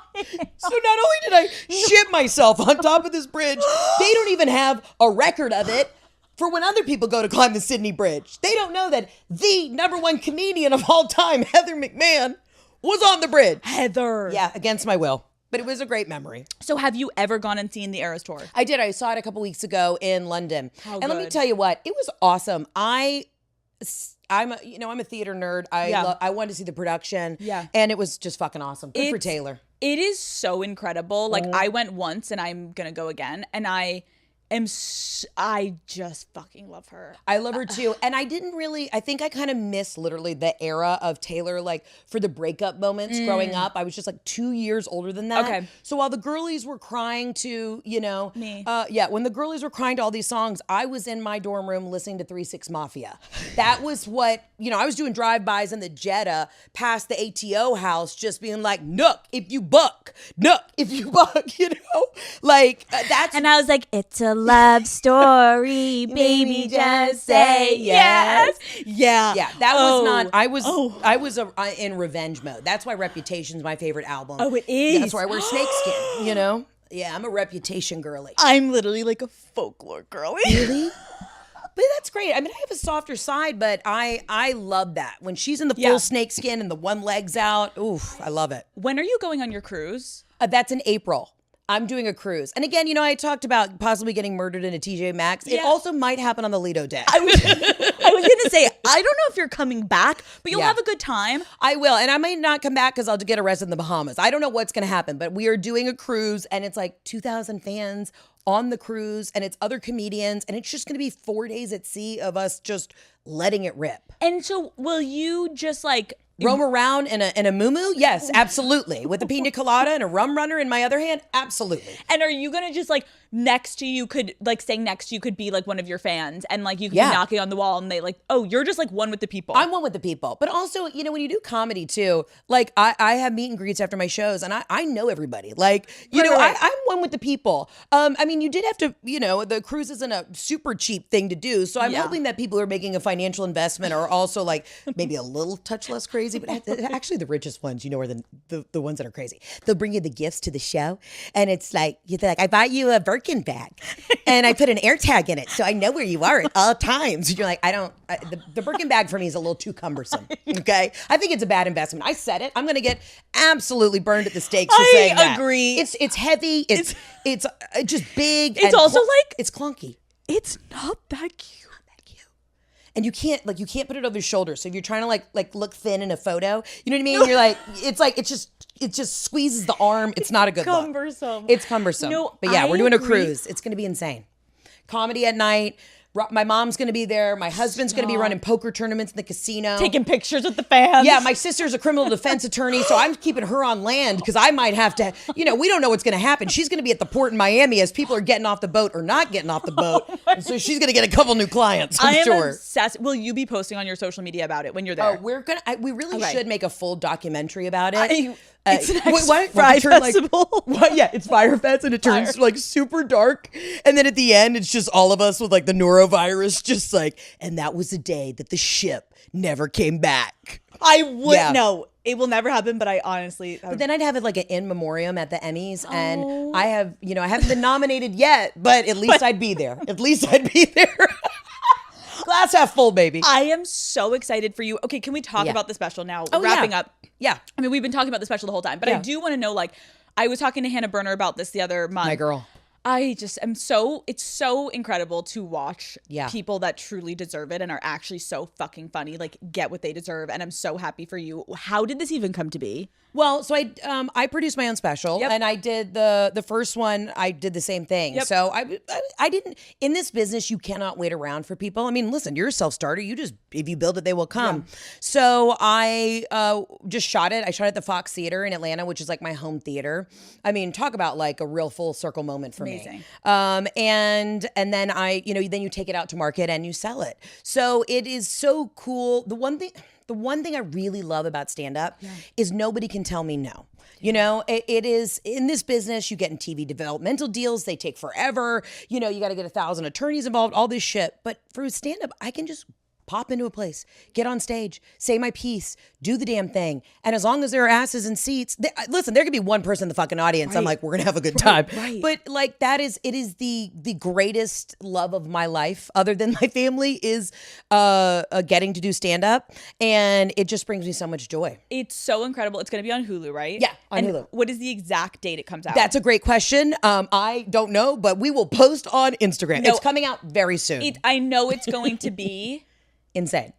So not only did I shit myself on top of this bridge, they don't even have a record of it. for when other people go to climb the Sydney Bridge. They don't know that the #1 comedian of all time, Heather McMahon, was on the bridge. Heather. Yeah, against my will. But it was a great memory. So have you ever gone and seen the Eras Tour? I did. I saw it a couple weeks ago in London. How and let me good. tell you what, it was awesome. I'm a theater nerd. I wanted to see the production. Yeah. And it was just fucking awesome. Good for Taylor. It is so incredible. Like I went once and I'm going to go again. And I just fucking love her. I love her too. And I think I kind of miss literally the era of Taylor, like for the breakup moments growing up. I was just like 2 years older than that. Okay. So while the girlies were crying to, Me. when the girlies were crying to all these songs, I was in my dorm room listening to 3 6 Mafia. That was what, I was doing drive-bys in the Jetta past the ATO house, just being like, Nook, if you buck, like that's. And I was like, it's a love story, baby, just say yes. Yeah. Yeah, that was not. I was in revenge mode. That's why Reputation's my favorite album. Oh, it is. Yeah, that's why I wear snakeskin. Yeah, I'm a Reputation girly. I'm literally like a folklore girly. Really? But that's great. I mean, I have a softer side, but I love that when she's in the full snakeskin and the one leg's out. Oof, I love it. When are you going on your cruise? That's in April. I'm doing a cruise. And again, I talked about possibly getting murdered in a TJ Maxx. It also might happen on the Lido deck. I was going to say, I don't know if you're coming back, but you'll have a good time. I will. And I may not come back because I'll get arrested in the Bahamas. I don't know what's going to happen, but we are doing a cruise and it's like 2,000 fans on the cruise and it's other comedians. And it's just going to be 4 days at sea of us just letting it rip. And so will you just like... roam around in a muumuu? Yes, absolutely. With a pina colada and a rum runner in my other hand? Absolutely. And are you gonna just like staying next to you could be like one of your fans and like you could be knocking on the wall and they like, oh, you're just like one with the people. I'm one with the people. But also, when you do comedy too, like I have meet and greets after my shows and I know everybody. Like, I'm one with the people. I mean, you did have to, the cruise isn't a super cheap thing to do. So I'm hoping that people who are making a financial investment are also like maybe a little touch less crazy. But actually the richest ones, are the ones that are crazy. They'll bring you the gifts to the show and it's like, I bought you a Birkin bag and I put an air tag in it so I know where you are at all times. You're like, the Birkin bag for me is a little too cumbersome. Okay. I think it's a bad investment. I said it. I'm going to get absolutely burned at the stakes for saying that. I agree. It's heavy. It's just big. It's also like, it's clunky. It's not that cute. And you can't put it over your shoulder. So if you're trying to like look thin in a photo, you know what I mean? You're like, it just squeezes the arm. It's not a good look. Cumbersome. It's cumbersome. No, but yeah, I we're doing a agree. cruise. It's going to be insane. Comedy at night. My mom's going to be there. My husband's going to be running poker tournaments in the casino. Taking pictures with the fans. Yeah, my sister's a criminal defense attorney, so I'm keeping her on land because I might have to, we don't know what's going to happen. She's going to be at the port in Miami as people are getting off the boat or not getting off the boat. And so she's going to get a couple new clients, I'm sure. I am obsessed. Will you be posting on your social media about it when you're there? Oh, we really should make a full documentary about it. It's next Fry Festival. It's Fire Fest and it turns like super dark. And then at the end, it's just all of us with like the norovirus, just like, and that was the day that the ship never came back. I would no, it will never happen. But I honestly, but then I'd have it like an in memoriam at the Emmys, and I haven't been nominated yet, but at least I'd be there. At least I'd be there. Glass half full, baby. I am so excited for you. Okay, can we talk about the special now? Wrapping up. Yeah. I mean, we've been talking about the special the whole time, but I do want to know, like, I was talking to Hannah Berner about this the other month. My girl. I just am it's so incredible to watch people that truly deserve it and are actually so fucking funny, like get what they deserve. And I'm so happy for you. How did this even come to be? Well, so I produced my own special and I did the first one. I did the same thing. Yep. So I didn't, in this business, you cannot wait around for people. I mean, listen, you're a self-starter. If you build it, they will come. Yeah. So I just shot it. I shot it at the Fox Theater in Atlanta, which is like my home theater. I mean, talk about like a real full circle moment for me. And then then you take it out to market and you sell it. So it is so cool. The one thing I really love about stand-up is nobody can tell me no. It is in this business, you get in TV developmental deals, they take forever. You got to get 1,000 attorneys involved, all this shit. But for stand-up, I can just pop into a place, get on stage, say my piece, do the damn thing. And as long as there are asses in seats, listen, there could be one person in the fucking audience. I'm like, we're going to have a good time. But like it is the greatest love of my life other than my family is getting to do stand up. And it just brings me so much joy. It's so incredible. It's going to be on Hulu, right? Yeah, on Hulu. What is the exact date it comes out? That's a great question. I don't know, but we will post on Instagram. It's coming out very soon. I know it's going to be insane.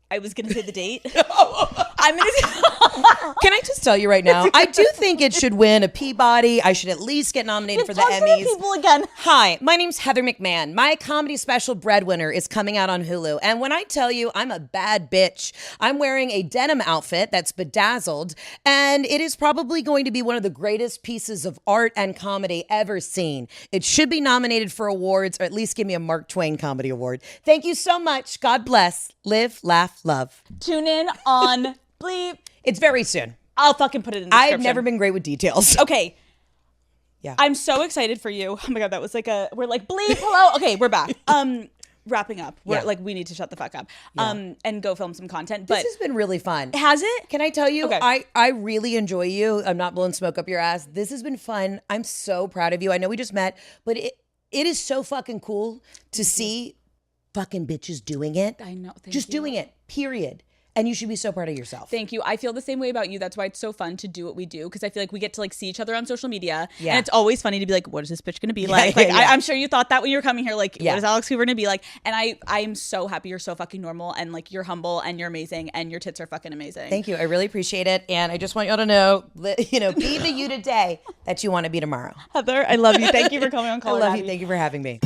I was going to say the date. I'm going to. Can I just tell you right now? I do think it should win a Peabody. I should at least get nominated for the Emmys. People again. Hi, my name's Heather McMahon. My comedy special Breadwinner is coming out on Hulu. And when I tell you I'm a bad bitch, I'm wearing a denim outfit that's bedazzled. And it is probably going to be one of the greatest pieces of art and comedy ever seen. It should be nominated for awards, or at least give me a Mark Twain Comedy Award. Thank you so much. God bless. Live, laugh, love. Tune in on Bleep. It's very soon. I'll fucking put it in the description. I've never been great with details. Okay. Yeah. I'm so excited for you. Oh my God, that was like we're like, Bleep, hello. Okay, we're back. Wrapping up. We're like, we need to shut the fuck up and go film some content. But this has been really fun. Has it? Can I tell you, okay. I really enjoy you. I'm not blowing smoke up your ass. This has been fun. I'm so proud of you. I know we just met, but it is so fucking cool to see fucking bitches doing it. I know. Just doing it, period. And you should be so proud of yourself. Thank you. I feel the same way about you. That's why it's so fun to do what we do, because I feel like we get to like see each other on social media. Yeah. And it's always funny to be like, what is this bitch going to be like? I'm sure you thought that when you were coming here, like, what is Alex Cooper going to be like? And I'm so happy you're so fucking normal, and like you're humble and you're amazing and your tits are fucking amazing. Thank you. I really appreciate it. And I just want y'all to know, be the you today that you want to be tomorrow. Heather, I love you. Thank you for coming on Call Her I love Daddy. you. Thank you for having me.